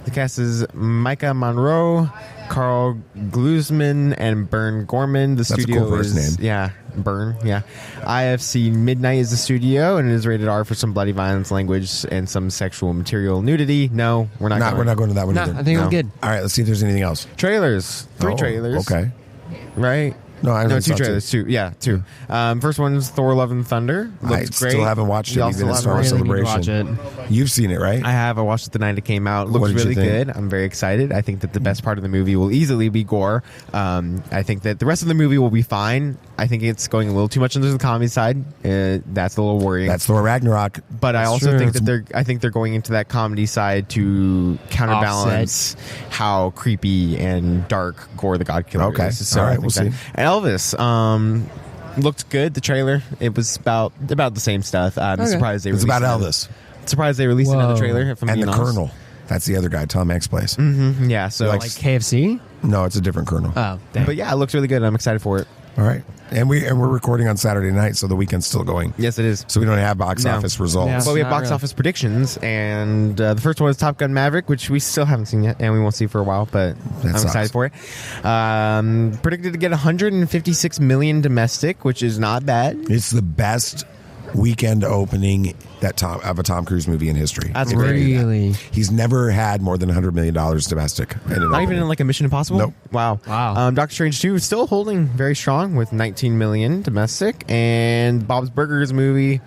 The cast is Micah Monroe, Carl Glusman, and Bern Gorman. The That's studio a cool first is name. Yeah, Bern. Yeah, IFC Midnight is the studio, and it is rated R for some bloody violence, language, and some sexual material, nudity. No, we're not. We're not going to that one either. I think it was good. All right, let's see if there's anything else. Trailers. 3 Oh, trailers. Okay. Right. No, I haven't 2 saw trailers. 2. Yeah, 2. First one is Thor: Love and Thunder. I Looks great. still haven't watched it. We Even also at Star Wars haven't- Celebration. You've seen it, right? I have. I watched it the night it came out. What Looks did you really think? good. I'm very excited. I think that the best part of the movie will easily be gore. I think that the rest of the movie will be fine. I think it's going a little too much into the comedy side. That's a little worrying. That's Thor Ragnarok. But I That's also true. think that they're going into that comedy side to counterbalance how creepy and dark Gore the God Killer Okay. is. So All right, I think we'll see. And Elvis looked good. The trailer, it was about the same stuff. I'm surprised they It's released about it. Elvis. Surprised they released another trailer. If I'm And being the honest. Colonel. That's the other guy Tom Hanks plays. Mm-hmm. Yeah. So Like KFC? No, it's a different Colonel. Oh, dang. But yeah, it looks really good. I'm excited for it. All right. And we're recording on Saturday night, so the weekend's still going. Yes, it is. So we don't have box No. office results. Yeah. But we have Not box really. office predictions, and the first one is Top Gun Maverick, which we still haven't seen yet, and we won't see for a while, but I'm sucks. excited for it. Predicted to get 156 million domestic, which is not bad. It's the best weekend opening of a Tom Cruise movie in history. That's It really- Really? He's never had more than $100 million domestic. Not even in like a Mission Impossible? Nope. Wow. Doctor Strange 2 is still holding very strong with 19 million domestic, and Bob's Burgers movie,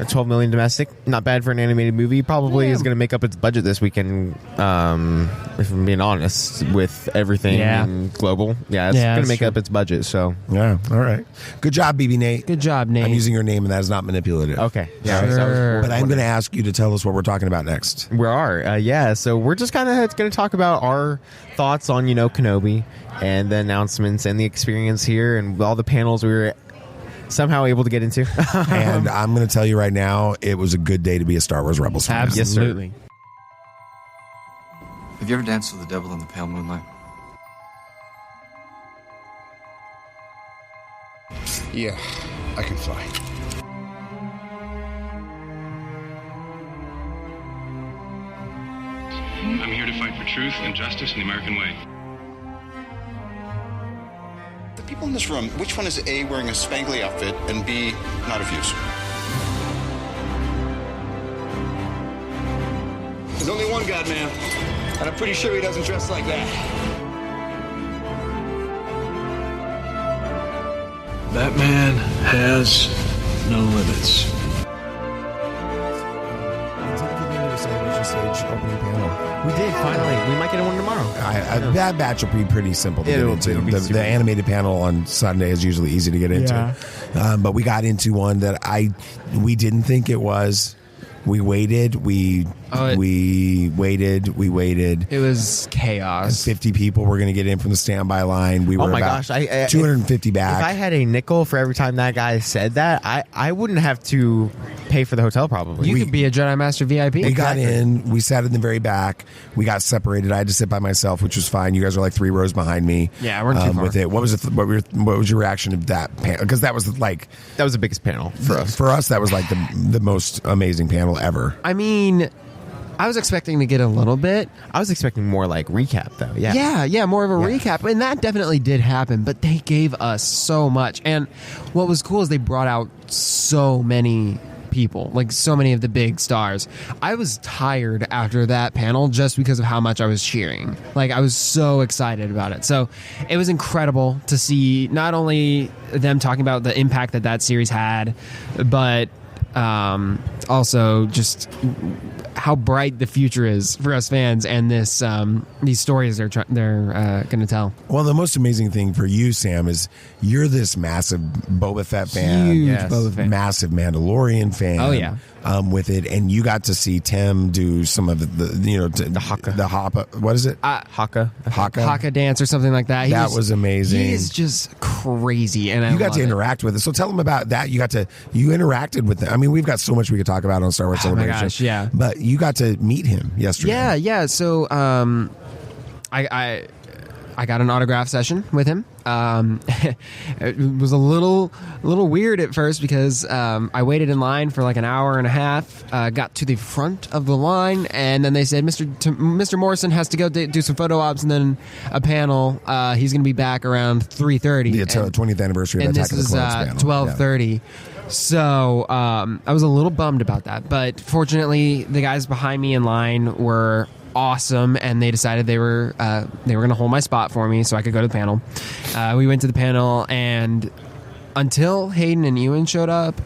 12 million domestic. Not bad for an animated movie. Probably is going to make up its budget this weekend, if I'm being honest, with everything and global. Yeah, it's going to make up its budget. So Yeah. All right. Good job, BB Nate. Good job, Nate. I'm using your name, and that is not manipulative. Okay. Yeah. Sure. But I'm going to ask you to tell us what we're talking about next. We are. Yeah. So we're just kind of going to talk about our thoughts on, Kenobi and the announcements and the experience here and all the panels we were somehow able to get into. And I'm going to tell you right now, it was a good day to be a Star Wars Rebels fan. Absolutely. Have you ever danced with the devil in the pale moonlight? Yeah, I can fly. I'm here to fight for truth and justice in the American way. The people in this room, which one is A, wearing a spangly outfit, and B, not of use? There's only one God, man. And I'm pretty sure he doesn't dress like that. That man has no limits. We did, finally. We might get one tomorrow. That batch will be pretty simple to It'll get into. be The super animated panel on Sunday is usually easy to get into. But we got into one that we didn't think it was. We waited. We waited. It was chaos. 50 people were going to get in from the standby line. We were Oh my about gosh, 250 back. If I had a nickel for every time that guy said that, I wouldn't have to pay for the hotel probably. You could be a Jedi Master VIP. We got in. We sat in the very back. We got separated. I had to sit by myself, which was fine. You guys were like 3 rows behind me. Yeah, we're too far. With it. What was it? What was your reaction to that panel? Because that was the biggest panel for us. For us, that was like the most amazing panel ever. I mean, I was expecting to get a little bit. I was expecting more like recap though. Yeah, more of a recap. And that definitely did happen, but they gave us so much. And what was cool is they brought out so many people, like so many of the big stars. I was tired after that panel just because of how much I was cheering. Like, I was so excited about it. So it was incredible to see not only them talking about the impact that series had, but also just how bright the future is for us fans and this these stories they're going to tell. Well, the most amazing thing for you, Sam, is you're this massive Boba Fett fan, Huge Boba Fett. massive Mandalorian fan. Oh, yeah. With it, and you got to see Tim do some of the Haka. What is it? Haka dance or something like that. That was amazing. He is just crazy, and you got to interact with it. So tell them about that. You interacted with them. I mean, we've got so much we could talk about on Star Wars Celebration. My gosh, yeah. But you got to meet him yesterday. Yeah. So I got an autograph session with him. It was a little weird at first because I waited in line for like an hour and a half, got to the front of the line, and then they said, Mr. Morrison has to go do some photo ops and then a panel. He's going to be back around 3:30. The 20th anniversary of Attack of the Clones panel. And this is 12:30. Yeah. So I was a little bummed about that, but fortunately the guys behind me in line were awesome, and they decided they were going to hold my spot for me so I could go to the panel. We went to the panel, and until Hayden and Ewan showed up,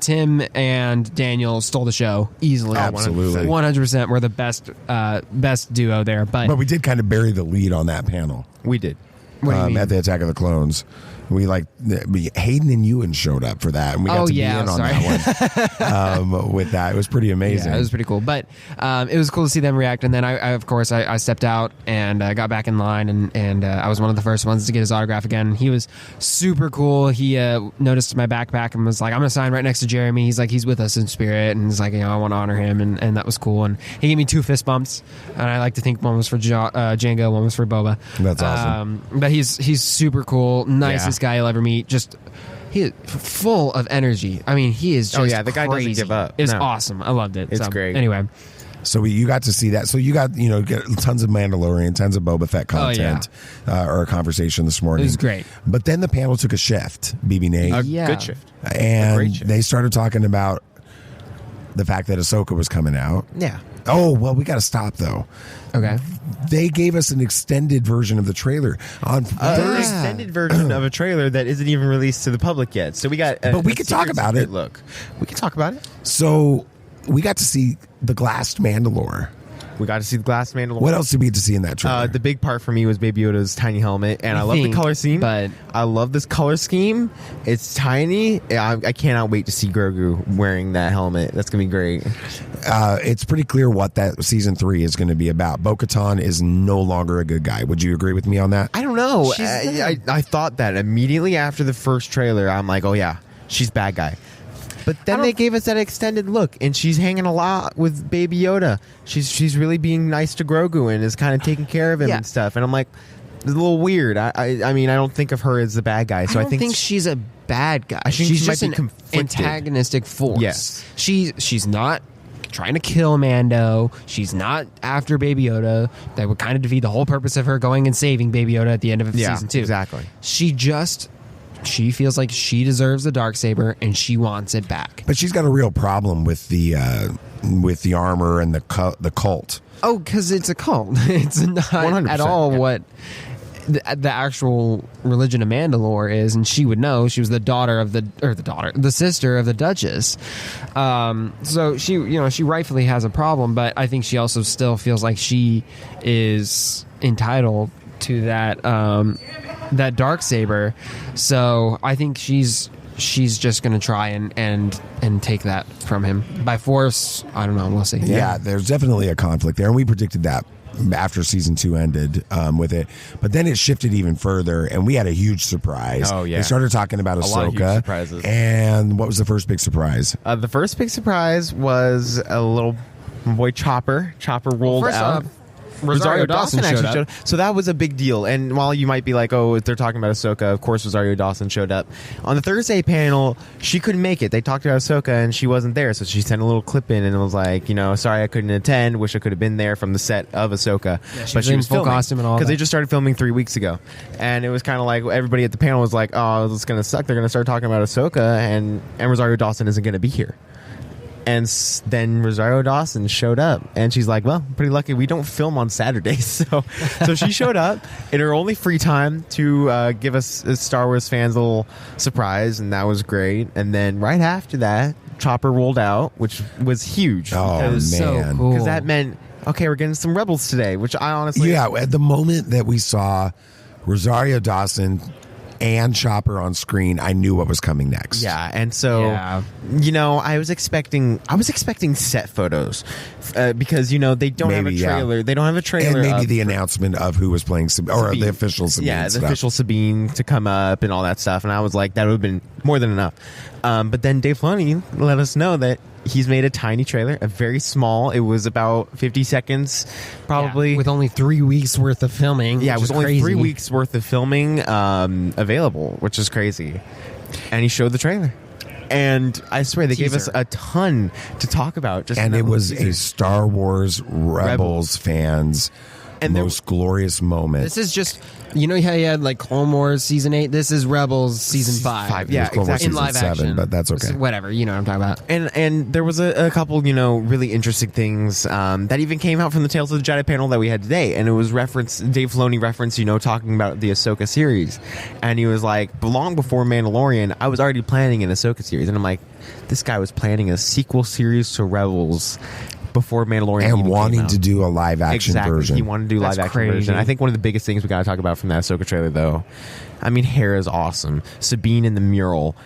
Tim and Daniel stole the show easily. Absolutely, 100%. We're the best duo there. But we did kind of bury the lead on that panel. We did. What do you mean? At the Attack of the Clones. Hayden and Ewan showed up for that, and we got to be in on that one. With that, it was pretty amazing. Yeah, it was pretty cool, but it was cool to see them react. And then I stepped out and got back in line, and I was one of the first ones to get his autograph again. He was super cool. He noticed my backpack and was like, "I'm gonna sign right next to Jeremy." He's like, "He's with us in spirit," and he's like, I want to honor him, and that was cool. And he gave me 2 fist bumps, and I like to think one was for Django, one was for Boba. That's awesome. But he's super cool, nicest guy you'll ever meet. Just he is full of energy. I mean, he is just the guy crazy. doesn't give up. It's awesome. I loved it. It's great. Anyway, so you got to see that. So you got get tons of Mandalorian, tons of Boba Fett content, or a conversation this morning. It was great. But then the panel took a shift. BB Nate, good shift, and they started talking about the fact that Ahsoka was coming out. Yeah. Oh, well, we got to stop, though. Okay. They gave us an extended version of the trailer. An extended version of a trailer that isn't even released to the public yet. So we got... but we could talk about it. Look, we can talk about it. So we got to see the glassed Mandalore. We got to see the glass Mandalorian. What else did we get to see in that trailer? The big part for me was Baby Yoda's tiny helmet, and I love the color scheme. But I love this color scheme. It's tiny. I cannot wait to see Grogu wearing that helmet. That's gonna be great. It's pretty clear what that season 3 is going to be about. Bo-Katan is no longer a good guy. Would you agree with me on that? I don't know. I thought that immediately after the first trailer. I'm like, oh yeah, she's bad guy. But then they gave us that extended look, and she's hanging a lot with Baby Yoda. She's really being nice to Grogu and is kind of taking care of him and stuff. And I'm like, it's a little weird. I mean, I don't think of her as the bad guy. So I think she's a bad guy. I think she's she just might be an antagonistic force. Yes, she's not trying to kill Mando. She's not after Baby Yoda. That would kind of defeat the whole purpose of her going and saving Baby Yoda at the end of season 2. Exactly. She feels like she deserves the Darksaber and she wants it back. But she's got a real problem with the armor and the cult. Oh, because it's a cult. It's not 100%, at all what the actual religion of Mandalore is, and she would know. She was the sister of the Duchess. So she rightfully has a problem, but I think she also still feels like she is entitled to that Darksaber. So I think she's just going to try and take that from him by force. I don't know. We'll see. Yeah, there's definitely a conflict there, and we predicted that after season 2 ended with it. But then it shifted even further, and we had a huge surprise. Oh, yeah. They started talking about A lot of huge Ahsoka. surprises. And what was the first big surprise? The first big surprise was a little boy Chopper. Chopper rolled First out. off, Rosario Dawson actually showed up. So that was a big deal. And while you might be like, oh, they're talking about Ahsoka, of course Rosario Dawson showed up. On the Thursday panel, she couldn't make it. They talked about Ahsoka and she wasn't there. So she sent a little clip in and was like, sorry I couldn't attend. Wish I could have been there from the set of Ahsoka. Yeah, but she in was full filming, costume and all because they that. just started filming 3 weeks ago. And it was kind of like everybody at the panel was like, oh, it's going to suck. They're going to start talking about Ahsoka and Rosario Dawson isn't going to be here. And then Rosario Dawson showed up, and she's like, "Well, pretty lucky we don't film on Saturdays." So she showed up in her only free time to give us as Star Wars fans a little surprise, and that was great. And then right after that, Chopper rolled out, which was huge. Oh, It was man. so cool. Because that meant okay, we're getting some Rebels today, which I honestly At the moment that we saw Rosario Dawson and Chopper on screen, I knew what was coming next. Yeah, and so I was expecting set photos because they don't have a trailer. They don't have a trailer, and maybe of the announcement of who was playing Sabine. The official Sabine. Yeah, the stuff. official Sabine to come up and all that stuff. And I was like, that would have been more than enough. But then Dave Filoni let us know that he's made a tiny trailer, a very small. It was about 50 seconds, probably, with only 3 weeks worth of filming. Yeah, it which was is only crazy. 3 weeks worth of filming available, which is crazy. And he showed the trailer. And I swear they gave us a ton to talk about. And it was a Star Wars Rebels fans most glorious moment. This is just, how you had like Clone Wars season 8. This is Rebels season 5. Yeah, Clone Wars in season live 7, action, but that's okay. Whatever, you know what I'm talking about. And there was a couple, really interesting things that even came out from the Tales of the Jedi panel that we had today. And it was Dave Filoni referenced, talking about the Ahsoka series. And he was like, long before Mandalorian, I was already planning an Ahsoka series. And I'm like, this guy was planning a sequel series to Rebels before Mandalorian and wanting to do a live action version. He wanted to do live action version. I think one of the biggest things we got to talk about from that Ahsoka trailer, though, Hera's awesome. Sabine in the mural,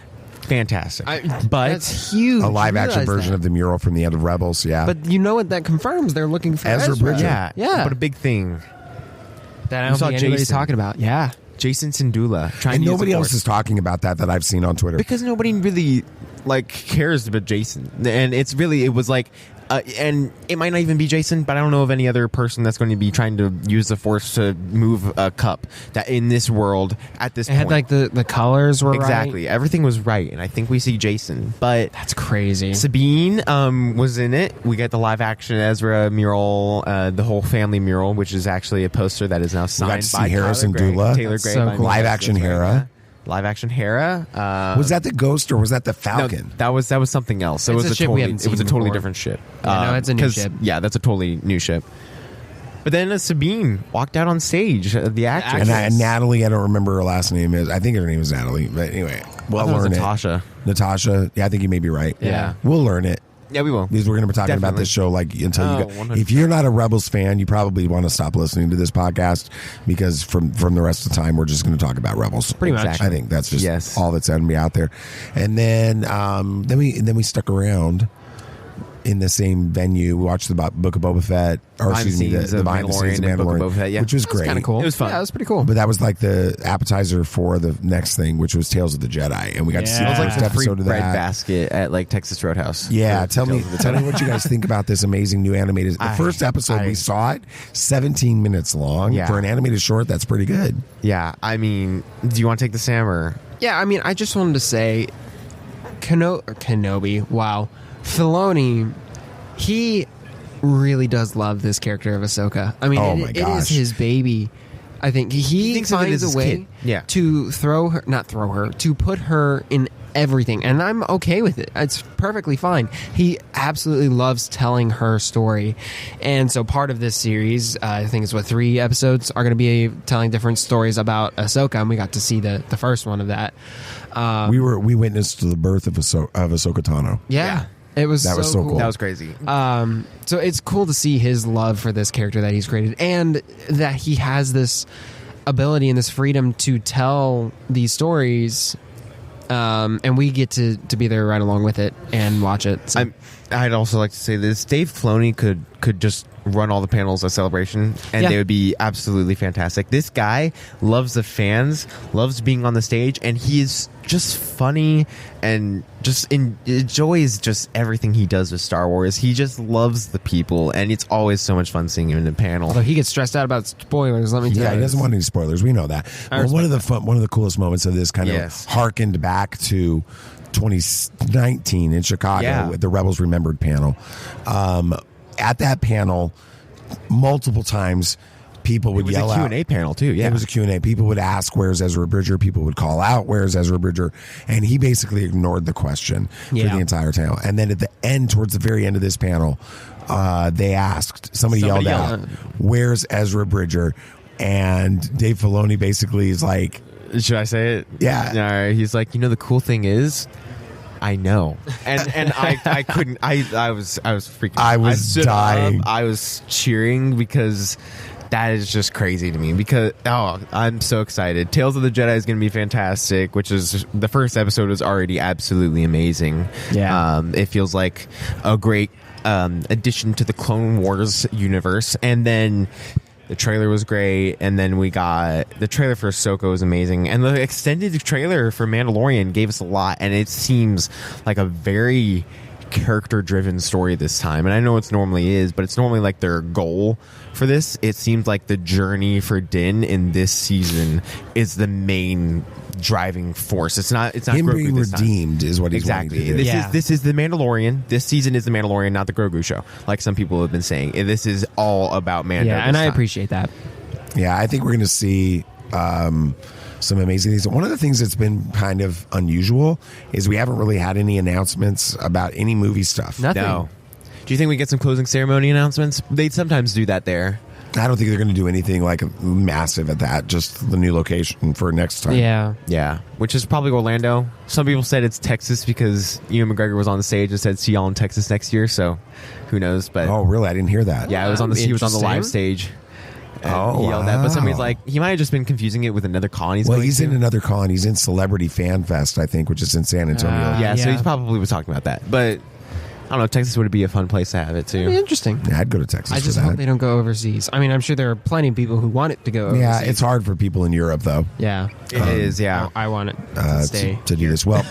fantastic. But that's huge. A live action version of the mural from the end of Rebels. Yeah, but you know what that confirms? They're looking for Ezra Bridger. Yeah. But a big thing that I don't think anybody's talking about. Yeah, Jason Syndulla. And nobody else is talking about that I've seen on Twitter because nobody really cares about Jason. And it was like. And it might not even be Jason, but I don't know of any other person that's going to be trying to use the Force to move a cup that in this world at this point. Had the colors were exactly. Right. Everything was right, and I think we see Jason. But that's crazy. Sabine was in it. We get the live action Ezra mural, the whole family mural, which is actually a poster that is now signed by Hera Syndulla. Taylor Gray. So cool. Live action Hera. Live action Hera. Was that the Ghost or was that the Falcon? No, that was something else. It was a totally different ship. No, it's a new ship. Yeah, that's a totally new ship. But then Sabine walked out on stage, the actress. And Natalie, I don't remember her last name is. I think her name is Natalie. But anyway, we'll learn Natasha. Natasha. Yeah, I think you may be right. Yeah. We'll learn it. Yeah, we will. Because we're going to be talking about this show until you go. 100%. If you're not a Rebels fan, you probably want to stop listening to this podcast because from the rest of the time, we're just going to talk about Rebels. Pretty much. I think that's just all that's going to be out there. And then we stuck around in the same venue. We watched the Book of Boba Fett, or excuse me, the behind the scenes of Mandalorian, which was great. Kind of cool. It was fun. Yeah, it was pretty cool. But that was like the appetizer for the next thing, which was Tales of the Jedi, and we got to see the first episode of bread that. basket at Texas Roadhouse. Yeah, tell me what you guys think about this amazing new animated. The first episode we saw it, 17 minutes long for an animated short. That's pretty good. Yeah, do you want to take the Sam or? Yeah, I just wanted to say, Kenobi. Wow, Filoni. He really does love this character of Ahsoka. It is his baby. I think he finds a way to to put her in everything, and I'm okay with it. It's perfectly fine. He absolutely loves telling her story, and so part of this series, I think it's 3 episodes, are going to be telling different stories about Ahsoka, and we got to see the first one of that. We witnessed the birth of Ahsoka Tano. Yeah. It was so cool. That was crazy. So it's cool to see his love for this character that he's created, and that he has this ability and this freedom to tell these stories, and we get to be there right along with it and watch it. So. I'd also like to say this: Dave Filoni could could just run all the panels of Celebration, and they would be absolutely fantastic. This guy loves the fans, loves being on the stage, and he is just funny and just enjoys just everything he does with Star Wars. He just loves the people, and it's always so much fun seeing him in the panel. Although he gets stressed out about spoilers, let me tell you. Yeah, he doesn't want any spoilers. We know that. Well, one of the coolest moments of this kind of harkened back to 2019 in Chicago with the Rebels Remembered panel. At that panel, multiple times, people would yell out. It was a Q&A panel, too, yeah. It was a Q&A. People would ask, where's Ezra Bridger? People would call out, where's Ezra Bridger? And he basically ignored the question for the entire panel. And then at the end, towards the very end of this panel, they asked, somebody yelled out, where's Ezra Bridger? And Dave Filoni basically is like... Should I say it? Yeah. All right. He's like, the cool thing is... I know, and I couldn't. I was freaking. I was dying. I was cheering because that is just crazy to me. Because I'm so excited. Tales of the Jedi is going to be fantastic. Which is the first episode was already absolutely amazing. Yeah, it feels like a great addition to the Clone Wars universe, and then. The trailer was great, and then we got the trailer for Ahsoka was amazing, and the extended trailer for Mandalorian gave us a lot, and it seems like a very character-driven story this time. And I know it's normally is, but it's normally like their goal for this. It seems like the journey for Din in this season is the main driving force. It's not him Grogu being redeemed time. Is what he's exactly. wanting to do. This is the Mandalorian. This season is the Mandalorian, not the Grogu show, like some people have been saying. This is all about Mando. Yeah, and I appreciate that. Yeah, I think we're going to see some amazing things. One of the things that's been kind of unusual is we haven't really had any announcements about any movie stuff. Nothing. No. Do you think we get some closing ceremony announcements? They sometimes do that there. I don't think they're going to do anything like massive at that. Just the new location for next time. Yeah. Which is probably Orlando. Some people said it's Texas because Ewan McGregor was on the stage and said, "See y'all in Texas next year." So who knows? But oh, really? I didn't hear that. Yeah, he was on the live stage. He yelled that, but somebody's like, he might have just been confusing it with another con. He's in another con. He's in Celebrity Fan Fest, I think, which is in San Antonio. So he probably was talking about that. But I don't know. Texas would be a fun place to have it too. Interesting. Yeah, I'd go to Texas. I just hope they don't go overseas. I mean, I'm sure there are plenty of people who want it to go overseas. Yeah, it's hard for people in Europe, though. Yeah, it is. Yeah, I want it to stay to do this. Well,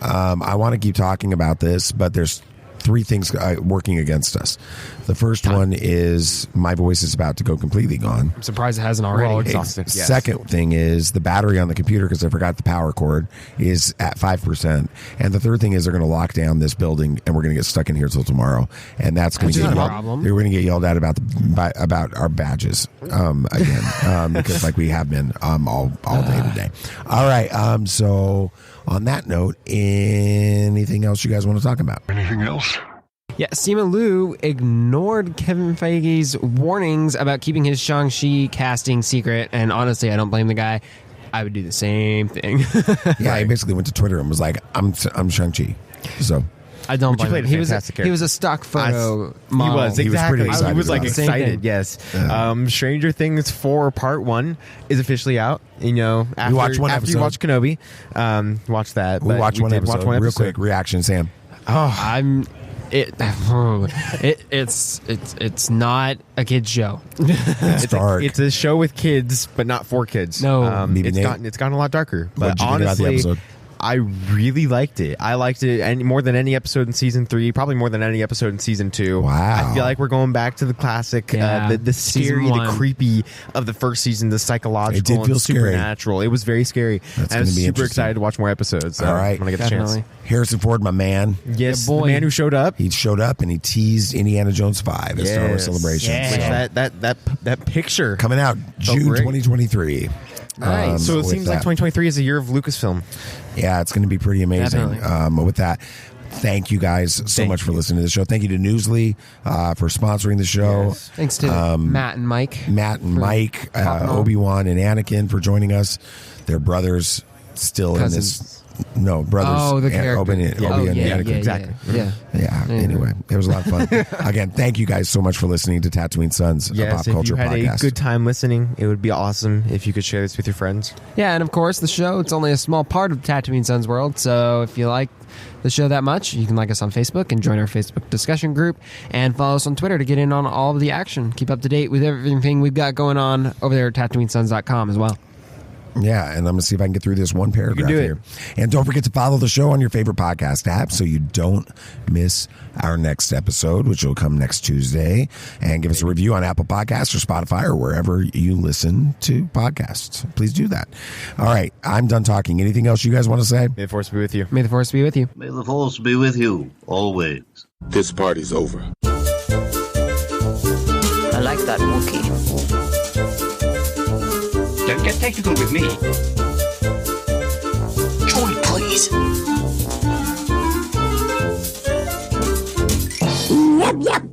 I want to keep talking about this, but there's three things working against us. The first one is my voice is about to go completely gone. I'm surprised it hasn't already. Well, exhausted. Yes. Second thing is the battery on the computer, because I forgot the power cord, is at 5%. And the third thing is they're going to lock down this building, and we're going to get stuck in here till tomorrow. And that's going to get we're going to get yelled at about our badges again, because like we have been all day today. All right. So on that note, anything else you guys want to talk about? Anything else? Yeah, Simu Liu ignored Kevin Feige's warnings about keeping his Shang-Chi casting secret, and honestly, I don't blame the guy. I would do the same thing. Yeah, he basically went to Twitter and was like, I'm Shang-Chi. So I don't blame him. He was a stock photo model. He was, exactly. He was pretty excited. He was like excited, yes. Yeah. Stranger Things 4 Part 1 is officially out. You know, after we watched one after episode. You watch Kenobi, watch that. We watched one episode. Real quick, reaction, Sam. It's not a kid's show. It's dark. It's a show with kids, but not for kids. No, it's gotten a lot darker. But honestly, think about the episode? I really liked it. I liked it, and more than any episode in season 3, probably more than any episode in season 2. Wow! I feel like we're going back to the classic, the scary, the creepy of the first season, the psychological, it did feel and supernatural. Scary. It was very scary. I was super excited to watch more episodes. So all right, I'm gonna get the chance. Harrison Ford, my man. Yes, the man who showed up. He showed up and he teased Indiana Jones 5 at Star Wars Celebration. Yeah. That picture coming out June 2023. Nice. So it seems like 2023 is the year of Lucasfilm. Yeah, it's going to be pretty amazing. With that, thank you guys so much for listening to the show. Thank you to Newsly for sponsoring the show. Yes. Thanks to Matt and Mike, Obi Wan and Anakin for joining us. They're brothers still Cousins. in this. No, brothers. Oh, the character. Obi and Anakin. Exactly. Yeah. Anyway, it was a lot of fun. Again, thank you guys so much for listening to Tatooine Sons, a pop culture podcast. If you had a good time listening, it would be awesome if you could share this with your friends. Yeah, and of course, the show, it's only a small part of Tatooine Sons world, so if you like the show that much, you can like us on Facebook and join our Facebook discussion group, and follow us on Twitter to get in on all of the action. Keep up to date with everything we've got going on over there at TatooineSons.com as well. Yeah, and I'm going to see if I can get through this one paragraph here. And don't forget to follow the show on your favorite podcast app so you don't miss our next episode, which will come next Tuesday. And give us a review on Apple Podcasts or Spotify or wherever you listen to podcasts. Please do that. All right, I'm done talking. Anything else you guys want to say? May the Force be with you. May the Force be with you. May the Force be with you, always. This party's over. I like that Wookiee. Don't get technical with me. Join, please. Yep, yep.